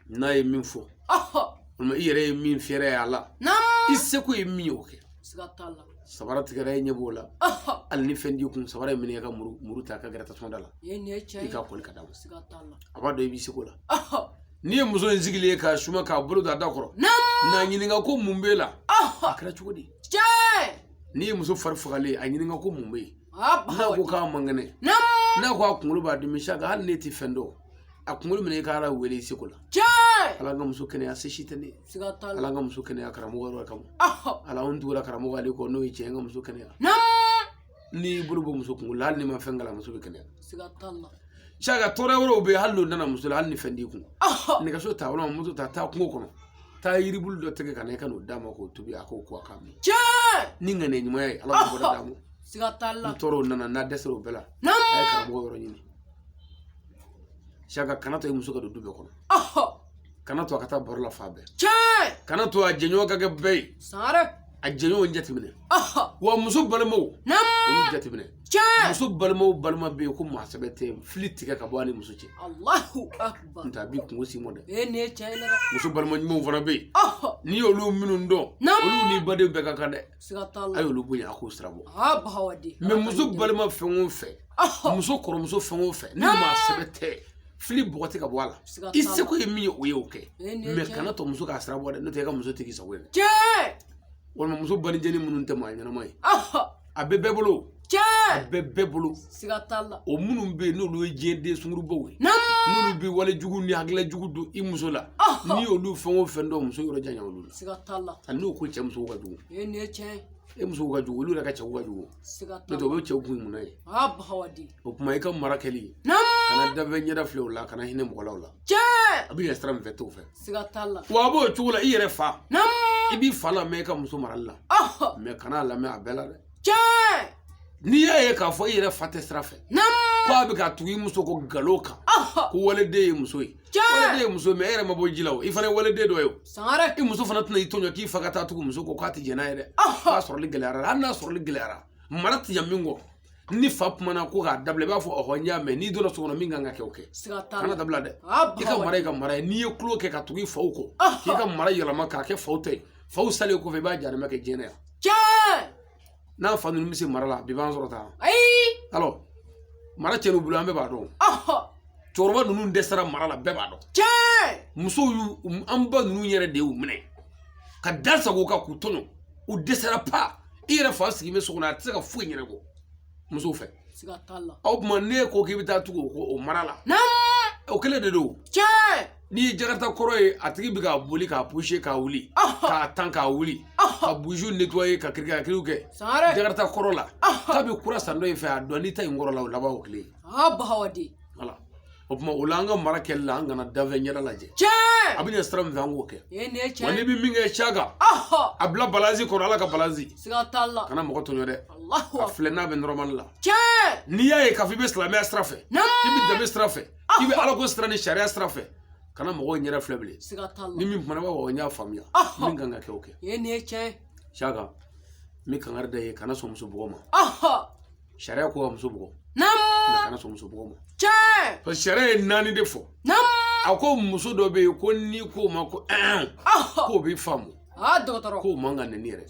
n'a ye min fɔ walima i yɛrɛ ye min fɛrɛ ye a la i seko ye min y'o kɛ sabara tigɛra e ɲɛ b'o la hali ni fɛn d'i kun sabara in minɛ i ka muru ta ka gɛrɛ tasuma da la i ka kɔli ka d'a ma a b'a dɔn i b'i seko la n'i ye muso in sigilen ye k'a suma k'a bolo da kɔrɔ n'a ɲininka ko mun b'e la a kɛra cogo di n'i ye muso fari fagalen a ɲininka ko mun bɛ yen n'a ko k'a man kɛnɛ n'a ko a kunkolo b'a dimi saka hali n'e tɛ fɛn dɔn a kunkolo minɛ i ka ala wele i seko la ala an ka muso kɛnɛya se si tɛ ne ye ala an ka muso kɛnɛya karamɔgɔ yɔrɔ kama ala an tugura karamɔgɔ ale kɔ n'o ye tiɲɛ an ka muso kɛnɛya n'i bolo bɔ muso kunkolo la hali n'i ma fɛn kala muso bɛ kɛnɛya saka tɔɔrɔ wɛrɛw bɛ yen hali n'o nana muso la hali ni fɛn t'i kun nɛgɛso ta walima moto ta taa kungo kɔnɔ taa yiri bulu dɔ tigɛ kana ka n'o d'a ma k'o tobi a k'o ko a k'a min ni ŋaniya ɲuman ye ala b'o d'a ma siga t'a la n tɔɔrɔ nana n'a dɛsɛra o bɛɛ la a ye karamɔgɔ yɔrɔ ɲini Saka kana to i muso ka don du bɛɛ kɔnɔ kana to a ka taa baro la fa bɛɛ kana to a jɛɲɔgɔn ka kɛ bɛɛ ye a jɛɲɔgɔn jateminɛ wa muso balimaw olu jateminɛ muso balimaw balima bɛ yen ko maa sɛbɛ tɛ fili tigɛ ka bɔ a ni muso cɛ Allahu akbar nta a b'i kungo si mɔ dɛ nin ye tiɲɛ ye dɛ muso balima ɲumanw fana bɛ yen n'i y'olu minnu dɔn olu n'i baden bɛɛ ka kan dɛ siga t'a la a y'olu bonya a k'o sira bɔ bahawadi mais muso balima fɛn o fɛn muso kɔrɔmuso fɛn o fɛn ni maa sɛbɛ tɛ fili bɔgɔti ka bɔ a la i seko ye min ye o ye o kɛ mais kana to muso k'a sira bɔ dɛ n'o tɛ i ka muso tigi sago ye dɛ walima muso balijɛni minnu tɛ maa ɲɛnama ye a bɛ bɛɛ bolo a bɛ bɛɛ bolo siga t'a la o minnu bɛ yen n'olu ye diɲɛ den sungurubaw ye n'olu bɛ wale jugu ni hakilila jugu don i muso la n'i y'olu fɛn o fɛn dɔn muso yɔrɔ janya olu la siga t'a la hali n'o ko cɛ musow ka jugu nin ye tiɲɛ e musow ka jugu olu yɛrɛ ka cɛw ka jugu siga t'a n'o tɛ o bɛ cɛw kun mun na ye bahawadi o kuma i ka mara kɛli kana dafɛ ɲɛda filɛ o la kana hinɛ mɔgɔ la o la a bɛ yɛlɛ sira min fɛ t'o fɛ siga t'a la wa a b'o cogo la i yɛrɛ fa i b'i fa lamɛn i ka muso marali la mais kana lamɛn a bɛɛ la dɛ n'i y'a ye k'a fɔ i yɛrɛ fa tɛ sira fɛ ko a bɛ ka tugu i muso ko nkalon kan ko waleden ye muso ye waleden ye muso ye mais e yɛrɛ ma bɔ ji la o i fana ye waleden dɔ ye o i muso fana tɛna i tɔɲɔ k'i fa ka taa tugu muso ko k'a tɛ jɛn n'a ye dɛ k'a sɔrɔli gɛlɛyara hali n'a sɔrɔli gɛlɛyara mara tɛ yan min kɔ ni fa kumana ko k'a dabila i b'a fɔ ɔhɔ n y'a mɛn n'i donna so kɔnɔ min kan ka kɛ o kɛ kana dabila dɛ i ka mara i ka mara ye n'i ye tulo kɛ ka tugu i faw kɔ k'i ka mara yɛlɛma k'a kɛ faw ta ye faw salen kɔfɛ i b'a jarimɛ kɛ diɲɛ na yan n'a fa ninnu bɛ se mara la bi b'an sɔrɔ tan alors mara cɛn'u bolo an bɛɛ b'a dɔn cɛkɔrɔba ninnu dɛsɛra mara la bɛɛ b'a dɔn musow y'u an ba ninnu yɛrɛ de y'u minɛ ka da sago kan k'u tɔɲɔ u dɛsɛra pa i yɛrɛ fa sigi bɛ so kɔnɔ a tɛ se ka foyi ɲɛnabɔ musow fɛ o tuma ne ko k'i bɛ taa tugu o mara la o kelen de don n'i ye jakarta kɔrɔ ye a tigi bɛ ka boli k'a pushe k'a wuli k'a tan k'a wuli ka buju nettoyer ka kirikiriw kɛ jakarta kɔrɔ la k'a bɛ kura san dɔ in fɛ a dɔn n'i ta in kɔrɔ la o laban o kelen bahawadi voilà o tuma o la an ka mara kɛli la an kana dafɛ ɲɛda lajɛ a bɛ ɲɛ sira min fɛ an k'o kɛ wa n'i bɛ min kɛ Saka a bila balansi kɔrɔ ala ka balansi kana mɔgɔ tɔɲɔ dɛ a filɛ n'a bɛ normal la n'i y'a ye k'a fɔ i bɛ silamɛya sira fɛ k'i bɛ danbe sira fɛ k'i bɛ alako sira ni sariya sira fɛ kana mɔgɔw ɲɛda filɛ bilen ni min kumana b'a fɔ n y'a faamuya min kan ka kɛ o kɛ Saka min kangari da ye kana sɔn muso bugɔ ma sariya ko ka muso bugɔ mais kana sɔn muso bugɔ ma parce que sariya ye 4 de fɔ a ko muso dɔ bɛ yen ko n'i k'o ma ko k'o b'i faamu k'o man kan nɛni yɛrɛ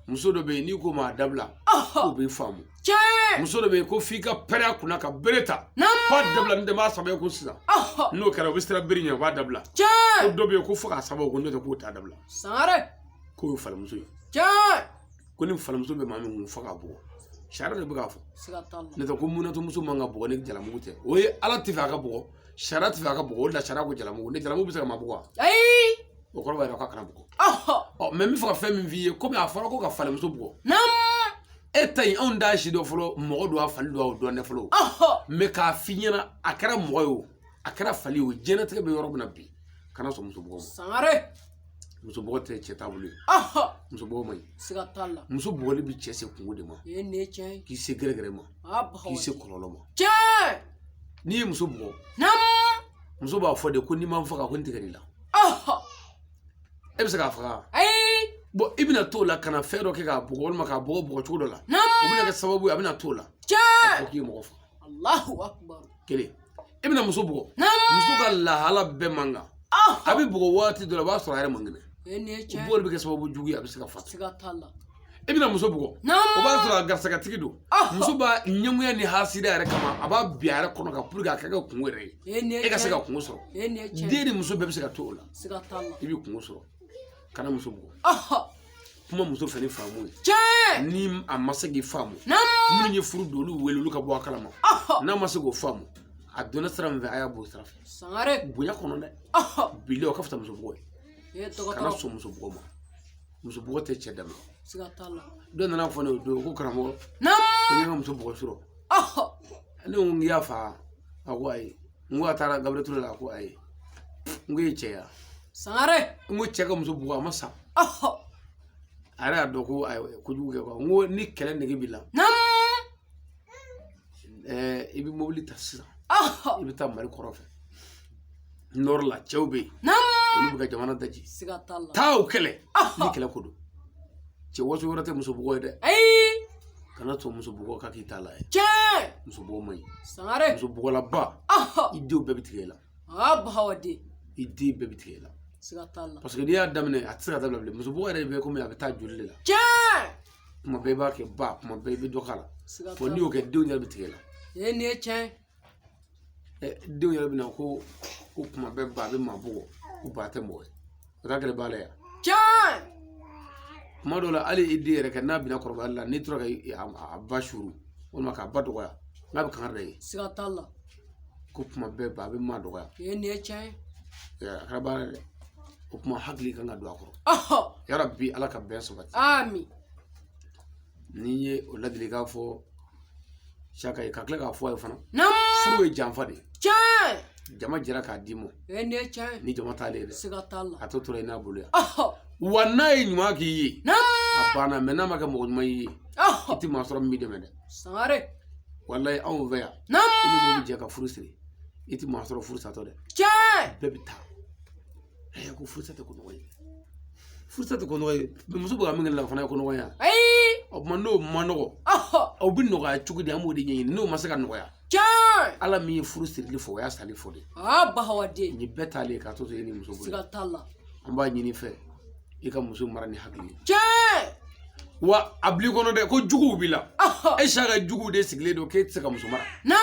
muso dɔ bɛ yen n'i k'o ma a dabila k'o b'i faamu muso dɔ bɛ yen ko f'i ka pɛrɛ a kunna ka bere ta k'a dabila ni dɛmɛ saba ye ko sisan n'o kɛra o bɛ sira bere ɲɛ o b'a dabila ko dɔ bɛ yen ko fo k'a sababu ko n'o tɛ k'o t'a dabila k'o ye falimuso ye ko ni falimuso bɛ maa min kun fo k'a bugɔ sariya de bɛ k'a fɔ n'o tɛ ko munatumuso man ka bugɔ ni jalamugu tɛ o ye ala tɛ fɛ a ka bugɔ sariya tɛ fɛ a ka bugɔ o de la sariya ko jalamugu ni jalamugu bɛ se ka maa bugɔ wa o kɔrɔ b'a jira k'a kana bugɔ mais n bɛ fɛ ka fɛn min f'i ye komi a fɔra ko ka falimuso bugɔ e ta in anw t'a si dɔn fɔlɔ mɔgɔ don a fali don a dɔn dɛ fɔlɔ mais k'a f'i ɲɛna a kɛra mɔgɔ ye o a kɛra fali ye o diɲɛlatigɛ bɛ yɔrɔ min na bi kana sɔn muso bugɔ ma muso bugɔ tɛ cɛ taabolo ye muso bugɔ man ɲi muso bugɔli bɛ cɛ se kungo de ma k'i se gɛrɛgɛrɛ ma k'i se kɔlɔlɔ ma n'i ye muso bugɔ muso b'a fɔ de ko n'i ma n faga ko n tigɛr'i la e bɛ se k'a faga bon i bɛna t'o la kana fɛn dɔ kɛ k'a bugɔ walima k'a bugɔ bugɔcogo dɔ la o bɛna kɛ sababu ye a bɛna t'o la a fɔ k'i ye mɔgɔ faga kelen i bɛna muso bugɔ muso ka lahala bɛɛ man kan a bɛ bugɔ waati dɔ la o b'a sɔrɔ a yɛrɛ man kɛnɛ o bugɔli bɛ kɛ sababu jugu ye a bɛ se ka fatu i bɛna muso bugɔ o b'a sɔrɔ a garisigɛtigi don muso b'a ɲɛngoya ni hasida yɛrɛ kama a b'a bin a yɛrɛ kɔnɔ kan pour que a ka kɛ kungo yɛrɛ ye e ka se ka kungo sɔrɔ den ni muso bɛɛ bɛ se ka to o la i bɛ kungo sɔrɔ kana muso bugɔ kuma muso fɛ ni faamu ye ni a ma se k'i faamu minnu ye furu don olu wele olu ka bɔ a kalama n'a ma se k'o faamu a donna sira min fɛ a y'a b'o sira fɛ bonya kɔnɔ dɛ bilen o ka fisa muso bugɔ ye kana sɔn muso bugɔ ma muso bugɔ tɛ cɛ dama dɔ nana fɔ ne o don ko karamɔgɔ ko n ye n ka muso bugɔ surɔ ne ko n y'a fa a ko ayi n ko a taara Gabriel Ture la a ko ayi n ko e cɛ ya Sangare. Ngo cɛ ka muso bugo a ma sa. Ara ya dɔn ko kojugu kɛ quoi. Ngo ni kɛlɛ nege b'i la. I bɛ mobili ta sisan. I bɛ taa Mali kɔrɔ fɛ. Nord la cɛw bɛ yen. Olu bɛ ka jamana daji. Siga t'a la. Taa o kɛlɛ. Ni kɛlɛ ko don. Cɛ waso wɛrɛ tɛ muso bugo ye dɛ. Ayi. Kana to muso bugo ka k'i ta la ye. Tiɲɛ. Muso bugo man ɲi. Sangare. Muso bugolaba. I denw bɛɛ bɛ tigɛ i la. Bahawadi. I den bɛɛ bɛ tigɛ i la. Siga t'a la. Parce que n'i y'a daminɛ a tɛ se ka dabila bilen. Muso bugo yɛrɛ bɛ komi a bɛ taa joli de la. Tiɲɛ. Kuma bɛɛ b'a kɛ ba, kuma bɛɛ i bɛ dɔ k'a la. Siga t'a Fo la. n'i y'o kɛ denw yɛrɛ bɛ tigɛ i la. Nin ye tiɲɛ. Denw yɛrɛ bɛ na ko kuma bɛɛ ba bɛ maa bugɔ ko ba tɛ mɔgɔ ye. O ka gɛlɛn ba la yan. Tiɲɛ. Kuma dɔw la hali i den yɛrɛ kɛ n'a bɛna kɔrɔbayali la n'i tora ka ba suru walima k'a ba dɔgɔya n'a bɛ kankari da i ye. Siga t'a la. Ko kuma bɛɛ ba bɛ maa dɔgɔya. Nin ye tiɲɛ. A kɛra baara dɛ. O kuma hakili kan ka don a kɔrɔ. Yarabi Ala ka bɛn sabati. Ami. N'i ye o ladilikan fɔ Saka ye ka tila k'a fɔ a ye fana. Naam. Furu ye janfa de ye. Tiɲɛ. Jama jɛra k'a d'i ma. Nin ye tiɲɛ. Ni jama t'ale ye dɛ. Siga t'a la. A to tora i n'a bolo yan. Wa n'a ye ɲuman k'i ye. A banna mais n'a ma kɛ mɔgɔ ɲuman y'i ye. I tɛ maa sɔrɔ min b'i dɛmɛ dɛ. Sangare. Walayi anw fɛ yan. Naam. I ni mɔgɔ bɛ jɛ ka furu siri. I tɛ maa sɔrɔ furu satɔ dɛ. Tiɲɛ. Bɛɛ bɛ taa. Ko furu sa tɛ ko nɔgɔ ye. Furu sa tɛ ko nɔgɔ ye. Mais muso bɛ ka min kɛ la fana ye ko nɔgɔ ye yan. Ayi. O tuma n'o ma nɔgɔ. Aw bɛ nɔgɔya cogo di an b'o de ɲɛɲini n'o ma se ka nɔgɔya. Tiɲɛ. Ala min ye furu sirili fɔ o y'a sali fɔ de. Bahawadi. Ni bɛɛ t'ale k'a to i ni muso bolo. Siga t'a la. An b'a ɲini fɛ i ka muso mara ni hakili ye. Tiɲɛ. Wa a bil'i kɔnɔ dɛ ko juguw b'i la. E Saka juguw de sigilen don k'e tɛ se ka muso mara. Naam.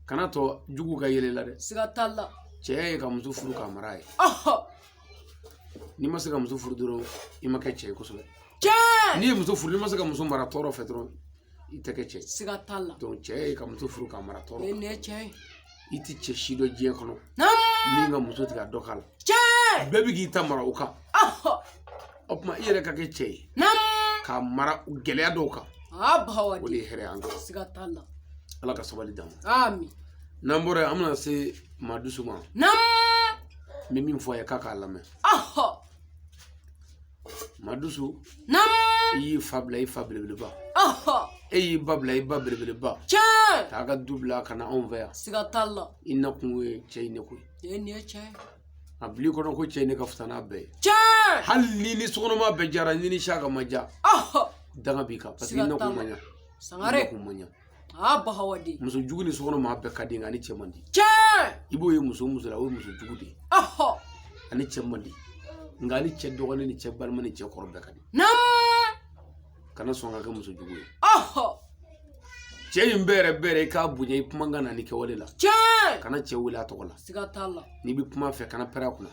Kana tɔ juguw ka yɛlɛ la dɛ. Siga t'a la. Cɛ ye ka muso furu k'a mara ye. N'i ma se ka muso furu dɔrɔn i ma kɛ cɛ ye kosɛbɛ. Tiɲɛ. N'i ye muso furu n'i ma se ka muso mara tɔɔrɔ fɛ dɔrɔn i tɛ kɛ cɛ ye. Siga t'a la. Donc cɛ ye ka muso furu k'a mara tɔɔrɔ. Nin ye tiɲɛ ye. I tɛ cɛ si dɔ diɲɛ kɔnɔ. Naam. Min ka muso tigɛ a dɔ k'a la. Tiɲɛ. Bɛɛ bɛ k'i ta mara o kan. O tuma i yɛrɛ ka kɛ cɛ ye. Naam. K'a mara gɛlɛya dɔw kan. Bahawadi. O de ye hɛrɛ an kan. Siga t'a la. Ala ka sabali d'an ma. Ami. N'an bɔra yen an bɛna se Maadusu ma. Naam. N bɛ min fɔ a ye k'a k'a lamɛn. Maadusu. Naam. I y'i fa bila i fa belebeleba. E y'i ba bila i ba belebeleba. Tiɲɛ. K'a ka du bila ka na anw fɛ yan. Siga t'a la. I nakun ye cɛ in ne ko ye. Nin ye tiɲɛ. A bil'i kɔnɔ ko cɛ in ne ka fisa n'a bɛɛ ye. Tiɲɛ. Hali ni ni sokɔnɔma bɛɛ jara ni Saka ma ja. Danga b'i kan parce que i nakun man ɲa. Sangare. I nakun man ɲa. Bahawadi. Muso jugu ni sokɔnɔma bɛɛ ka di nka ani cɛ man di. Tiɲɛ. I b'o ye muso muso la o ye muso jugu de ye. Ani cɛ man di. Nka ani cɛ dɔgɔnin ni cɛ balima ni cɛ kɔrɔ bɛɛ ka di. Naam. Kana sɔn ka kɛ muso jugu ye. Cɛ in bɛɛ yɛrɛ i k'a bonya i kuma kan na ni kɛwale la. Tiɲɛ. Kana cɛ wele a tɔgɔ la. Siga t'a la. N'i bɛ kuma fɛ kana pɛrɛ a kunna.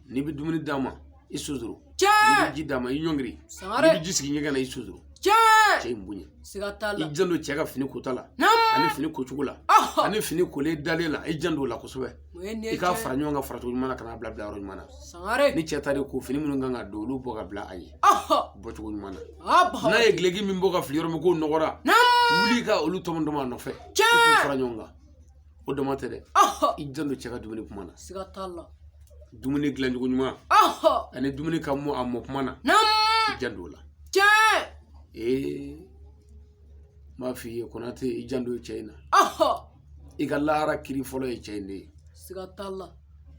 N'i bɛ dumuni d'a ma i sosoro. Tiɲɛ. N'i bɛ ji d'a ma i ɲɔngiri. Sangare. N'i bɛ ji sigi ɲɛgɛn na i sosoro. Tiɲɛ. Cɛ in bonya. Siga t'a la. I jan don cɛ ka fini kota la. Ani fini kocogo la. Ani fini kolen dalen la i jan don o la kosɛbɛ. I k'a fara ɲɔgɔn kan faracogo ɲuman na ka n'a bila yɔrɔ ɲuman na. Sangare. Ni cɛ ta de ko fini minnu kan ka don olu bɔ ka bila a ye. Bɔcogo ɲuman na. Bahawadi. N'a ye gileki min bɔ ka fili yɔrɔ min k'o nɔgɔra. Wuli ka olu tɔmɔ a nɔfɛ. I k'u fara ɲɔgɔn kan. O dama tɛ dɛ. I jan don cɛ ka dumuni kuma na. Siga t'a la. Dumuni dilancogo ɲuman. Ani dumuni ka mɔ a mɔ kuma na. I jan don o la. Tiɲɛ. M'a f'i ye Konate i jan don cɛ in na. I ka lahara kiri fɔlɔ ye cɛ in de ye. Siga t'a la.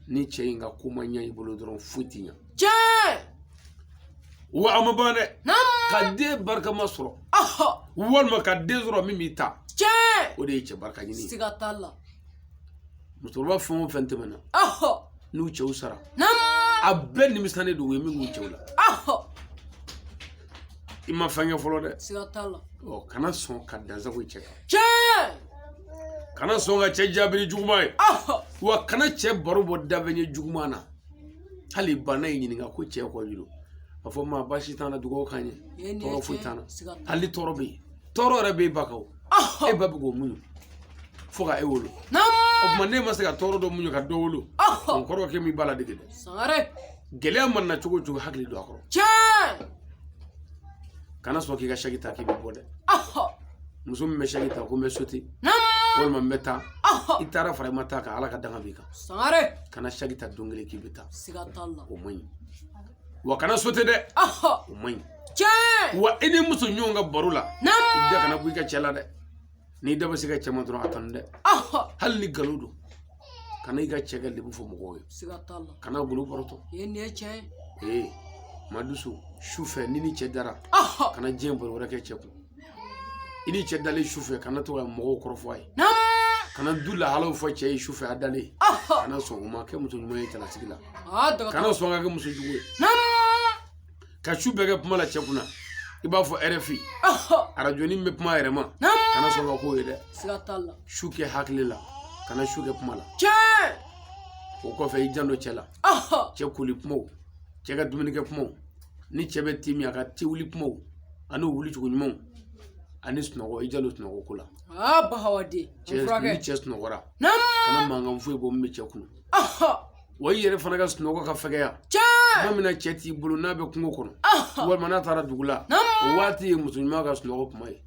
Ni cɛ in ka ko ma ɲɛ i bolo dɔrɔn foyi tɛ ɲɛ. Tiɲɛ. Wa a ma ban dɛ. Ka den barikama sɔrɔ. Walima ka den sɔrɔ min b'i ta. Tiɲɛ. O de ye cɛ barika ɲini ye. Siga t'a la. Musokɔrɔba fɛn o fɛn tɛmɛna. N'u cɛw sara. Naam. A bɛɛ nimisiwalen don u ye min k'u cɛw la. I ma fɛn kɛ fɔlɔ dɛ. Siga t'a la. Kana sɔn ka dansago i cɛ kan. Tiɲɛ. Kana sɔn ka cɛ jaabi ni juguman ye. Wa kana cɛ baro bɔ dabɛɲɛ juguman na. Hali bana y'i ɲininka ko cɛ kɔ yiro. A fɔ maa baasi t'an na dugawu k'an ye. Tɔɔrɔ foyi t'an na. Hali tɔɔrɔ bɛ yen. Tɔɔrɔ yɛrɛ b'e ba kan o. E ba bɛ k'o muɲu fo ka e wolo. O tuma ne ma se ka tɔɔrɔ dɔ muɲu ka dɔ wolo. O kɔrɔ k'e m'i ba la dege dɛ. Sangare. Gɛlɛya mana na cogo o cogo hakili don a kɔrɔ. Tiɲɛ. Kana sɔn k'i ka saki ta k'i bɛ bɔ dɛ. Muso min bɛ saki ta ko n bɛ sauter. walma meta itara fara mata ka ala ka danga bika sangare kana shagita dongele kibita sigatalla o moyi wa kana sote de o moyi wa ini muso nyonga barula ida kana buika chela de ni daba siga chama dro atan de hal ni galudo kana iga chegal de bu fo mogoy sigatalla kana gulu boroto yene che madusu shufe nini chedara kana jembo wala ke cheku ini chedale shufe kana to mogo korofay kana dula halaw fo che shufe adale kana so ma ke muso nyuma yela sigila kana so nga ke muso juwe ka shube ga pumala chekuna iba fo RFI arajo ni me puma erema kana so ko yede sigatalla shuke haklila kana shuke pumala o ko fe jando chela chekuli pumo chega duminike pumo ni chebe timi aka tiwuli pumo anu wuli chugo nyumo ani snogo ijalo snogo kula bahawadi frage ni chest nogora kana manga mfu bo mi chekunu wa yere fana ga snogo ka fegaya mamina cheti bulu na be kungo kono wal mana tara dugula wati musulma ga snogo pumai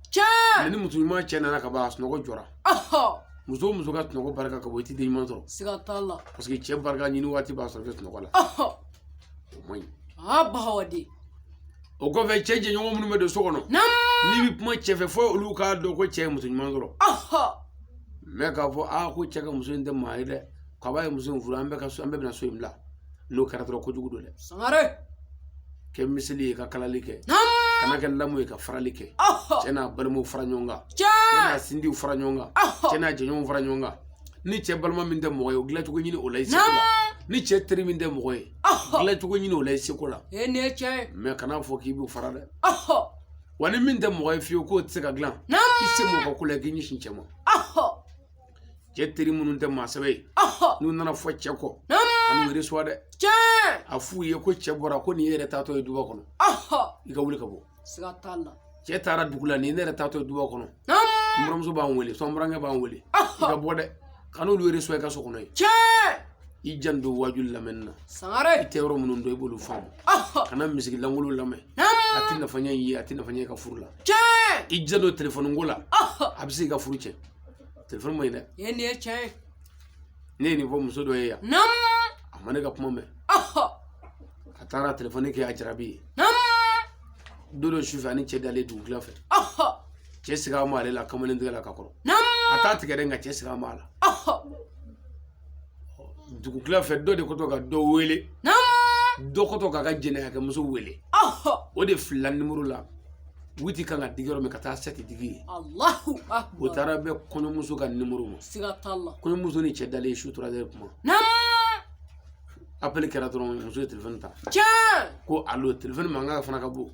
ni musulma chena na ka ba snogo jora muso ga snogo barka ka boyti de manzo sigatalla parce que che barka ni wati ba so snogo la moy bahawadi o ko fe cheje nyongo munu me do sokono ni bi puma chefe fo lu ka do ko che muso manzo me ka fo ko chega muso inde maide ka ba muso furu ambe ka so ambe na so imla no karatro ko jugudo le sangare ke misli ka kala like kana ke lamu ka faralike cena balmo faranyonga cena sindi faranyonga cena jenyo faranyonga ni che balma minde moyo gila to nyini olay sikola ni che tri minde moyo gila to nyini olay sikola ene che me kana fo ki bu farade wani minde moyo fiyo ko tsika glan isse mo ko kula ginyi shinchema che tri munun de masabe nu nana fo cheko anu ri swade afu ye ko chebora ko ni yere tato e duwa kono iga wuli kabo sigatalla che tara dugula ni yere tato e duwa kono muram so ba wuli so mbranga ba wuli iga bode kanu lu yere so ka so kono i jando wajul lamenna sangare itewro munun do e bolu fam kana misigi langulu lame atina fanya yi atina fanya ka furula i jando telephone ngola abisi ka furuche telephone mo ine ene che ni bo muso do ya amane ka puma me atara telephone ke ajrabi dodo shufani che dale du glafe che siga ma le la kamalen de la kakoro ata tigere nga che siga mala du glafe do de koto ga do wele do koto ga jene ga muso wele o de flan numero la wuti kanga digero me kata seti digi Allahu akbar o tara be kono muso ga numero mo sigatalla kono muso ni che dale shutura de puma appel kera dron muso telephone ta ko allo telephone manga fana ka bu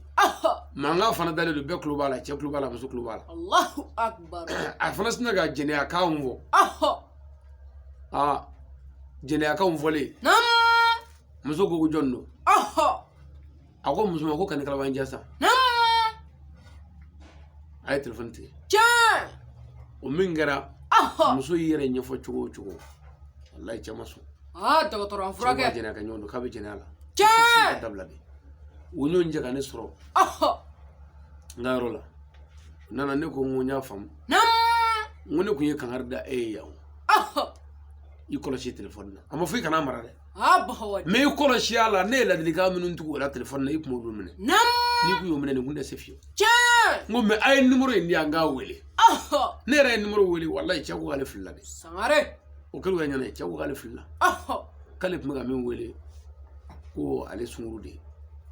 manga fana dale do be club ala che club ala muso club ala Allahu akbar a fana sina ga jene aka unvo jene aka unvole muso go jonno ako muso ko kan kala wanja sa ay telephone ti o mingara muso yere nyefo chugo wallahi chamaso doctor afrage jene ka nyondo ka be jene ala dablade wonyo njaga ne soro ngarola nana ne ko ngonya fam ngone ko yekan harda yawo ikoloshi telephone na ama fi kana marade bahawadi me ikoloshi ala ne la dilika minun tu wala telephone na ipmo do mene ni ku yo mene ne gunda sefio ngome ay numero indi anga wele ne ra numero wele wallahi chagu gale fillade sangare o kelu nyane chagu gale filla kalip mga men wele ko ale sungurude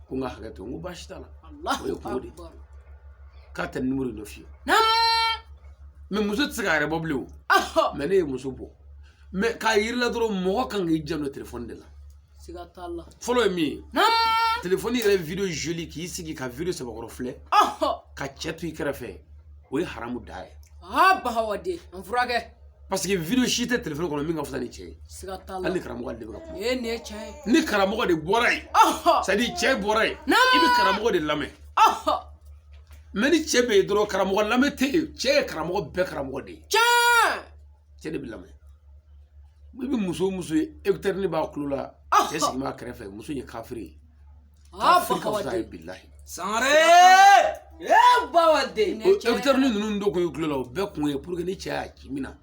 ko nga hagato ngo bashitala Allahu akbar kata numero no fio me muso tsigare boblu me ne muso bo me ka yirla doro mo kan ngi jamno telephone de la sigatalla follow me telephone ire video joli ki sigi ka video se bakoro fle ka chetu ikrefe o haramu dai bahawadi afrage parce que video shite telephone ko minga futani che sigatalla ali karamo de ba ene che ni karamo de borai sadi che borai ibi karamo de lame meni che be doro karamo lame te che karamo be karamo de che de bilame bibi muso ekterni ba kulula che sigma krefe muso ye kafiri bahawadi billahi sangare bahawadi ekterni nunu ndo ko kulula be kun ye pour que ni che a kimina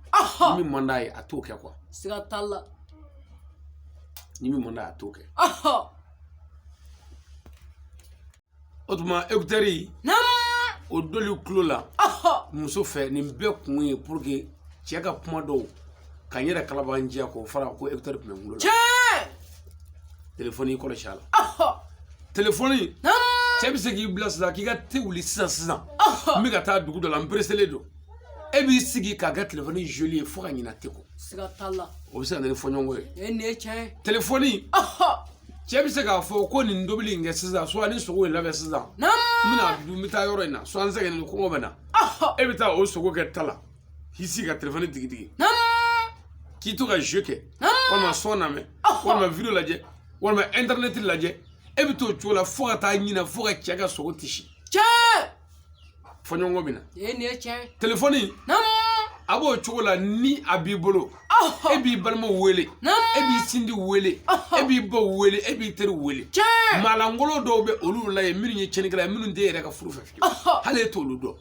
Ni min manda ye a t'o kɛ quoi. Siga t'a la. Ni min manda a t'o kɛ. O tuma écouteur yi. O doli kulo la. Muso fɛ nin bɛɛ kun ye pour que cɛ ka kuma dɔw ka n yɛrɛ kalaban diya ko fara ko écouteur tun bɛ n bolo la. Téléphone yi kɔlɔsi a la. Téléphone cɛ bɛ se k'i bila sisan k'i ka thé wuli sisan. N bɛ ka taa dugu dɔ la n pressé don. E b'i sigi k'a kɛ téléphone joli ye fo ka ɲina thé kɔ. Siga t'a la. O bɛ se ka na ni fɔɲɔgɔnkɔ ye. Nin ye tiɲɛ ye. Téléphone cɛ bɛ se k'a fɔ ko nin dobili in kɛ sisan soit ni sogo in labɛn sisan. N bɛna dun n bɛ taa yɔrɔ in na soit n sɛgɛnnen don kɔngɔ bɛ na. E bɛ taa o sogo kɛ ta la k'i sigi ka téléphone digi k'i to ka jeu kɛ walima son lamɛn walima video lajɛ walima internet lajɛ e bɛ t'o cogo la fo ka taa ɲina fo ka cɛ ka sogo tisi. Fɔɲɔgɔnkɔ bɛ na. Nin ye tiɲɛ ye. Téléphone a b'o cogo la ni a b'i bolo e b'i balimaw wele e b'i sindi wele e b'i baw wele e b'i teri wele maalankolon dɔw bɛ olu la ye minnu ye cɛnnikɛla ye minnu tɛ yɛrɛ ka furu fɛ fiyewu hali e t'olu dɔn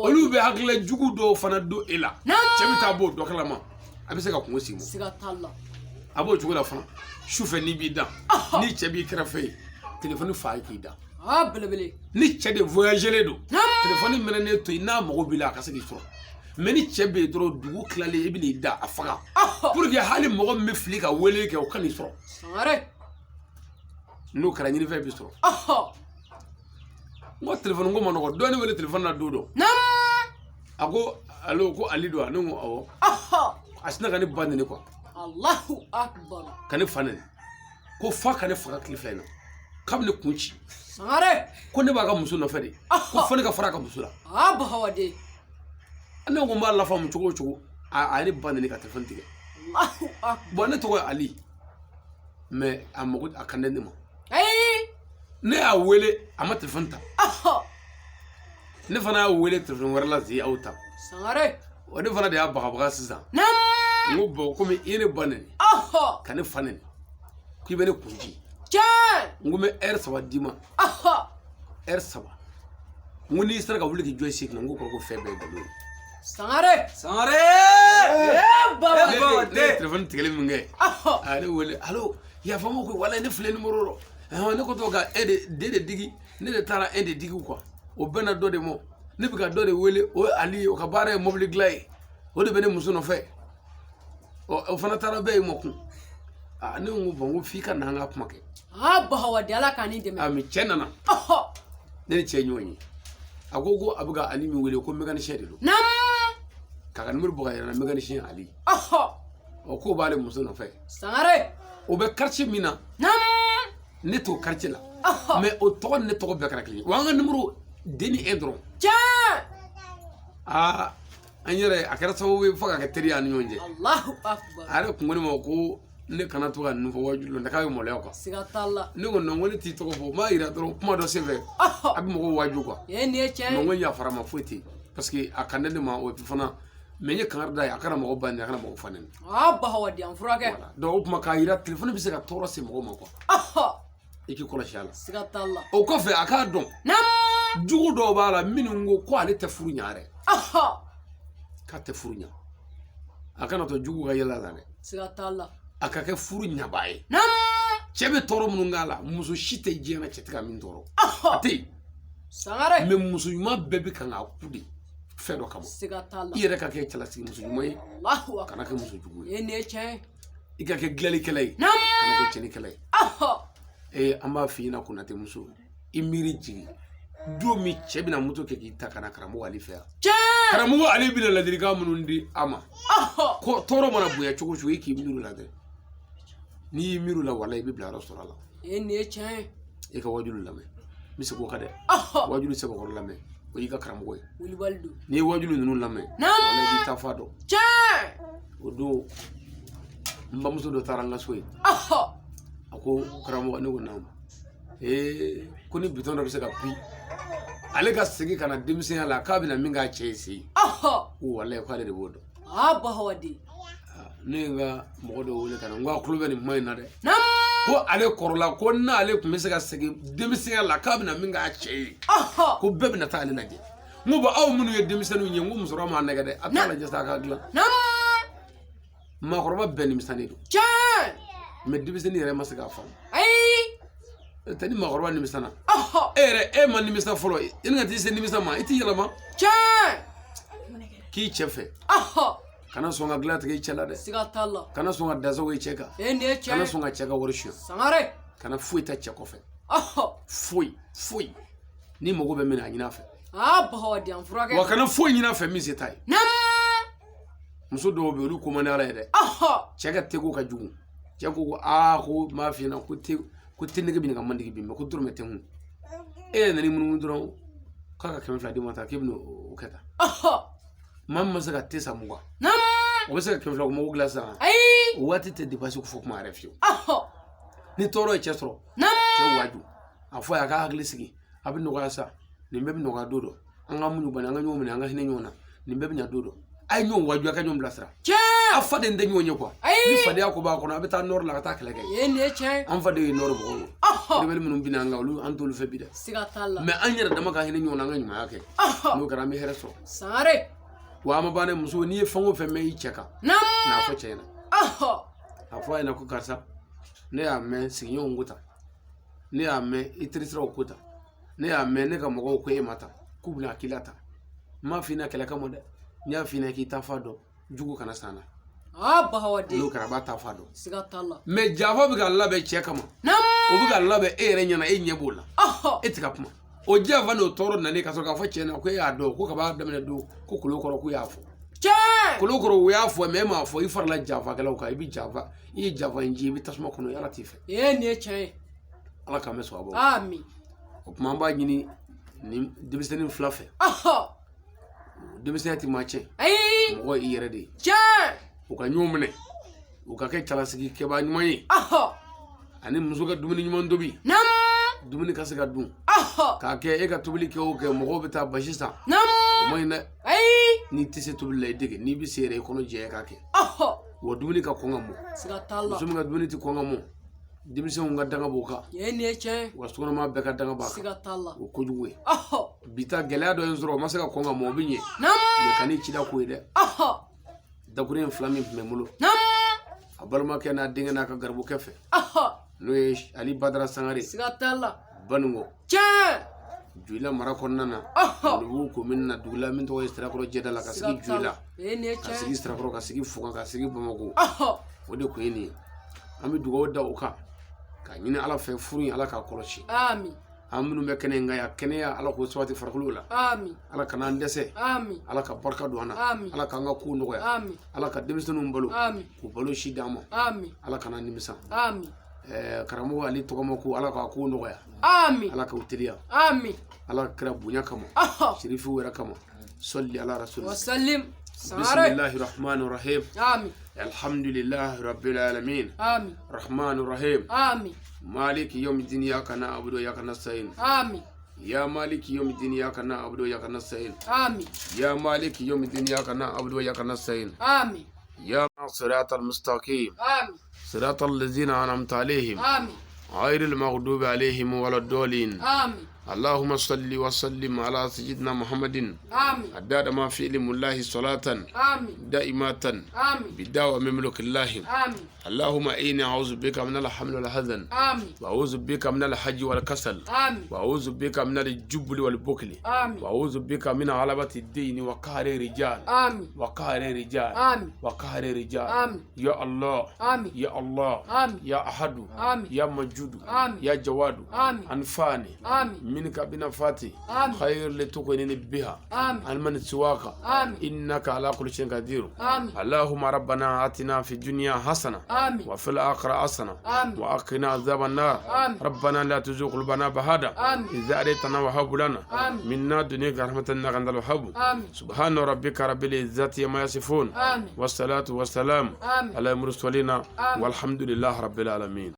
olu bɛ hakilila jugu dɔw fana don e la cɛ bɛ taa b'o dɔ kalama a bɛ se ka kungo sigi mɔ Siga t'a la. a b'o cogo la fana sufɛ n'i b'i da ni cɛ b'i kɛrɛfɛ ye téléphone fa ye k'i da Belebele. ni cɛ de voyagelen don téléphone minɛnen to yen n'a mago b'i la a ka se k'i sɔrɔ mais ni cɛ bɛ yen dɔrɔn dugu tilalen i bɛ n'i da a faga pour que hali mɔgɔ min bɛ fili ka wele kɛ o ka n'i sɔrɔ Sangare. n'o kɛra ɲinifɛn b'i sɔrɔ n ko téléphone ko ma nɔgɔ dɔ ne wele téléphone na don dɔ a ko allo ko Ali don ne ko awɔ a sinna ka ne ba nɛni quoi Allahu akbar. ka ne fa nɛni ko fa ka ne faga tile fila in na k'a bɛ ne kun ci Sangare. ko ne b'a ka muso nɔfɛ de ko fo ne ka fara a ka muso la Bahawade. ne ko n b'a lafamu cogo o cogo a ye ne ba nɛni ka téléphone tigɛ Allahu akbar. bon ne tɔgɔ ye Ali mais a mago a kan tɛ ne ma Ayi. ne y'a wele a ma téléphone ta ne fana y'a wele téléphone wɛrɛ la zi aw ta Sangare. o ne fana de y'a bagabaga sisan n ko bon komi i ye ne ba nɛni ka ne fa nɛni k'i bɛ ne kun ci n ko n bɛ heure 3 d'i ma heure 3 n ko n'i sera ka wuli k'i jɔ i sen kan n ko kɔrɔ ko fɛn bɛɛ ye nkalon ye Sangare. ne ye téléphone tigɛli min kɛ a ne wele allo yafa n ma koyi walayi ne filɛ numéro rɔ ne ko to ka de digi ne de taara de digi quoi o bɛnna dɔ de ma ne bɛ ka dɔ de wele o ye Ali ye o ka baara ye mobili dilan ye o de bɛ ne muso nɔfɛ o fana taara bɛɛ ye ma kun ne ko bon ko f'i ka na an ka kuma kɛ Bahawade Ala ka ni dɛmɛ. mais cɛ nana ne ni cɛ ɲɔgɔn ye a ko a bɛ ka Ali min wele ko mécanicien de don k'a ka numéro bɔ ka yɛlɛ mécanicien Ali k'o b'ale muso nɔfɛ Sangare. o bɛ quartier min na ne t'o quartier la mais o tɔgɔ ni ne tɔgɔ bɛɛ kɛra kelen ye wa an ka numéro D ni E dɔrɔn an yɛrɛ a kɛra sababu ye fo ka kɛ teri an ni ɲɔgɔn cɛ Allahu akbar. a yɛrɛ kun ko ne ma ko ne kana to ka ninnu fɔ wajulo la k'a bɛ maloya quoi Siga t'a la. ne ko non ko ne t'i tɔgɔ fɔ n b'a yira dɔrɔn kuma dɔ senfɛ a bɛ mɔgɔw waju quoi Nin ye tiɲɛ ye. non ko n yafara ma foyi tɛ yen parce que a kan tɛ ne ma o fana mais n ye kangari da ye a kana mɔgɔ ba nɛni a kana mɔgɔ fa nɛni Bahawade an furakɛ. donc o tuma k'a yira téléphone bɛ se ka tɔɔrɔ se mɔgɔ ma quoi i k'i kɔlɔsi a la Siga t'a la. o kɔfɛ a k'a dɔn jugu dɔw b'a la minnu ko ale tɛ furu ɲa yɛrɛ k'a tɛ furu ɲa a kana to jugu ka yɛlɛ la dɛ Siga t'a la. a ka kɛ furu ɲabaa ye cɛ bɛ tɔɔrɔ minnu k'a la muso si tɛ diɲɛ na cɛ tɛ ka min tɔɔrɔ a tɛ yen Sangare. mais muso ɲuman bɛɛ bɛ kan k'a ku de fɛn dɔ kama Siga t'a la. i yɛrɛ ka kɛ cɛlasigi muso ɲuman ye Allahu akbar. kana kɛ muso jugu ye Nin ye tiɲɛ ye. i ka kɛ dilanlikɛla ye kana kɛ cɛnnikɛla ye an b'a f'i ɲɛna Konate muso i miiri jigin don min cɛ bɛna moto kɛ k'i ta ka na karamɔgɔ Ali fɛ yan karamɔgɔ Ali bɛna ladilikan minnu di a ma ko tɔɔrɔ mana bonya cogo o cogo i k'i miiri o la dɛ n'i y'i miiri o la walahi i bɛ bila yɔrɔ sɔrɔ a la Nin ye tiɲɛ ye. i ka wajulu lamɛn n bɛ se k'o kan dɛ wajulu sɛbɛkɔrɔ lamɛn o y'i ka karamɔgɔ ye Wulibali don. n'i ye wajulu ninnu lamɛn walahi i b'i ta fa dɔn o don n bamuso dɔ taara n ka so yen a ko karamɔgɔ ne ko naamu ko ni bitɔn dɔ bɛ se ka bin ale ka segin ka na denmisɛnya la k'a bɛna min k'a cɛ ye se ko walahi k'ale de b'o dɔn Bahawade. ne ye n ka mɔgɔ dɔ wele ka na n ko a tulo bɛ nin kuma in na dɛ ko ale kɔrɔla ko n'ale tun bɛ se ka segin denmisɛnya la k'a bɛna min k'a cɛ ye ko bɛɛ bɛna taa ale lajɛ n ko aw minnu ye denmisɛnninw ye n ko musokɔrɔba m'a nɛgɛ dɛ a t'a lajɛ sa a ka dilan ma koroba bɛɛ nimisani don tiɲɛ mais denmisɛnnin yɛrɛ ma se k'a faamu ayi tɛ ni makɔrɔba nimisana e ma nimisa fɔlɔ i ni ka t'i se nimisa ma i t'i yɛlɛma tiɲɛ k'i cɛ fɛ kana sɔn ka dilan tigɛ i cɛ la dɛ siga t'a la kana sɔn ka dasago i cɛ kan nin ye tiɲɛ kana sɔn ka cɛ ka wari suɲɛ sangare kana foyi ta cɛ kɔfɛ foyi ni mago bɛ min na a ɲin'a fɛ bahawadi an furakɛ wa kana foyi ɲin'a fɛ min se t'a ye nam muso dɔw bɛ olu ko man di ala ye dɛ cɛ ka teko ka jugu cɛ ko ko m'a f'i ɲɛna ko te nege bɛ nin ka mandigi bi mɛ ko dɔrɔmɛ tɛ hun e yɛrɛ nana i munumunu dɔrɔn k'a ka 200 d'i ma ta k'e bɛna o kɛ tan maa min ma se ka te san 20 o bɛ se ka 200 ko mago dilan sisan o waati tɛ dépasse ko fɔ kuma yɛrɛ fiyewu ni tɔɔrɔ ye cɛ sɔrɔ cɛ waju a fɔ a ka hakili sigi a bɛ nɔgɔya sa nin bɛɛ bɛ nɔgɔya don dɔ an ka muɲu bani an ka ɲɔgɔn minɛ an ka hinɛ ɲɔgɔn na nin bɛɛ bɛ ɲa don dɔ a ye ɲɔgɔn waju a ka ɲɔgɔn bilasira a faden tɛ ɲɔgɔn ye quoi ni fadenya ko b'a kɔnɔ a bɛ taa nɔrɔ la ka taa kɛlɛ kɛ nin ye tiɲɛ an faden ye nɔrɔ mɔgɔw ye rebelle minnu bɛ na an kan olu an t'olu fɛ bi dɛ siga t'a la mais an yɛrɛ dama ka hinɛ ɲɔgɔn na an ka ɲumanya kɛ n'o kɛra an bɛ hɛrɛ sɔrɔ sangare wa an ma ban dɛ muso n'i ye fɛn o fɛn mɛn i cɛ kan n'a fɔ cɛ ɲɛna a fɔ a ɲɛna ko karisa ne y'a mɛn sigiɲɔgɔnw ko tan ne y'a mɛn i terisiraw ko tan ne y'a mɛn ne ka mɔgɔw ko e ma tan k'u bɛna k'i la tan n m'a f'i ɲɛna kɛlɛ kama dɛ n y'a f'i ɲɛna k'i ta fa dɔn jugu kana san na bahawadi n'o kɛra a b'a ta fa dɔn siga t'a la mais janfa bɛ ka labɛn cɛ kama o bɛ ka labɛn e yɛrɛ ɲɛna e ɲɛ b'o la e tɛ ka kuma o janfa n'o tɔɔrɔ nalen ka sɔrɔ k'a fɔ cɛ ɲɛna ko e y'a dɔn ko kaba daminɛ don ko kolo kɔrɔ k'u y'a fɔ kolo kɔrɔ u y'a fɔ mais e m'a fɔ i farala janfakɛlaw kan i bɛ janfa i ye janfa in ji i bɛ tasuma kɔnɔ ala t'i fɛ nin ye tiɲɛ ye ala k'an bɛ sɔn a bɔ amin o tuma an b'a ɲini nin denmisɛnnin fila fɛ denmisɛnya tɛ maa tiɲɛ mɔgɔ i yɛrɛ de ye u ka ɲɔgɔn minɛ u ka kɛ cɛlasigi kɛbaa ɲuman ye ani muso ka dumuni ɲuman tobi dumuni ka se ka dun k'a kɛ e ka tobili kɛ o kɛ mɔgɔw bɛ taa basi san o ma ɲi dɛ n'i tɛ se tobili la i dege n'i bɛ se yɛrɛ i kɔnɔ jɛya k'a kɛ wa dumuni ka kɔn ka mɔ muso min ka dumuni tɛ kɔn ka mɔ denmisɛnw ka danga b'o kan wa sokɔnɔma bɛɛ ka danga b'a kan o kojugu ye bi ta gɛlɛya dɔ ye sɔrɔ o ma se ka kɔn ka mɔ o bɛ ɲɛ mais kan'i cida ko ye dɛ dakuruɲɛ 2 min tun bɛ n bolo a balimakɛ n'a denkɛ n'a ka garibukɛ fɛ n'o ye Ali Badara Sangare Baningo Joyila mara kɔnɔna na Nubu commune na dugu la min tɔgɔ ye Sirakɔrɔ Jɛda la ka sigi Joyila ka sigi Sirakɔrɔ ka sigi Fugan ka sigi Bamako o de kun ye nin ye an bɛ dugawu da o kan ka ɲini Ala fɛ furu in Ala k'a kɔlɔsi an minnu bɛ kɛnɛ in kan yan kɛnɛya Ala k'o sabati farikolo la Ala kana an dɛsɛ Ala ka barika don an na Ala k'an ka kow nɔgɔya Ala ka denmisɛnninw balo k'u balo si d'an ma Ala kana nimisa karamɔgɔ Ali tɔgɔma ko Ala k'a kow nɔgɔya Ala k'u teliya Ala kira bonya kama shirifiw yɛrɛ kama salli ala rasul bismillahir rahmanir rahim alhamdulillahi rabbil alamin rahmanir rahim maliki yawmiddin iyyaka na'budu wa iyyaka nasta'in يا مالك يوم الدين إياك نعبد وإياك نستعين يا مالك يوم الدين إياك نعبد وإياك نستعين يا صراط المستقيم صراط الذين أنعمت عليهم غير المغضوب عليهم ولا الضالين اللهم صل وسلم على سيدنا محمد عدد ما في علم الله صلاة دائمة بدعوة مملك الله اللهم إني أعوذ بك من الحمل والحزن وأعوذ بك من الحج والكسل وأعوذ بك من الجبل والبخل وأعوذ بك من غلبة الدين وقهر الرجال وقهر الرجال يا الله يا الله يا أحد يا مجود يا جواد أنفاني منك بنفاتي خير لتقنني بها المن سواك إنك على كل شيء قدير اللهم ربنا آتنا في الدنيا حسنة وفي الآخرة حسنة وأقنا عذاب النار ربنا لا تزغ قلوبنا بعد إذ هديتنا وهب لنا منا دنياك رحمة إنك أنت الوهاب سبحان ربك رب العزة عما يصفون والصلاة والسلام على المرسلين والحمد لله رب العالمين.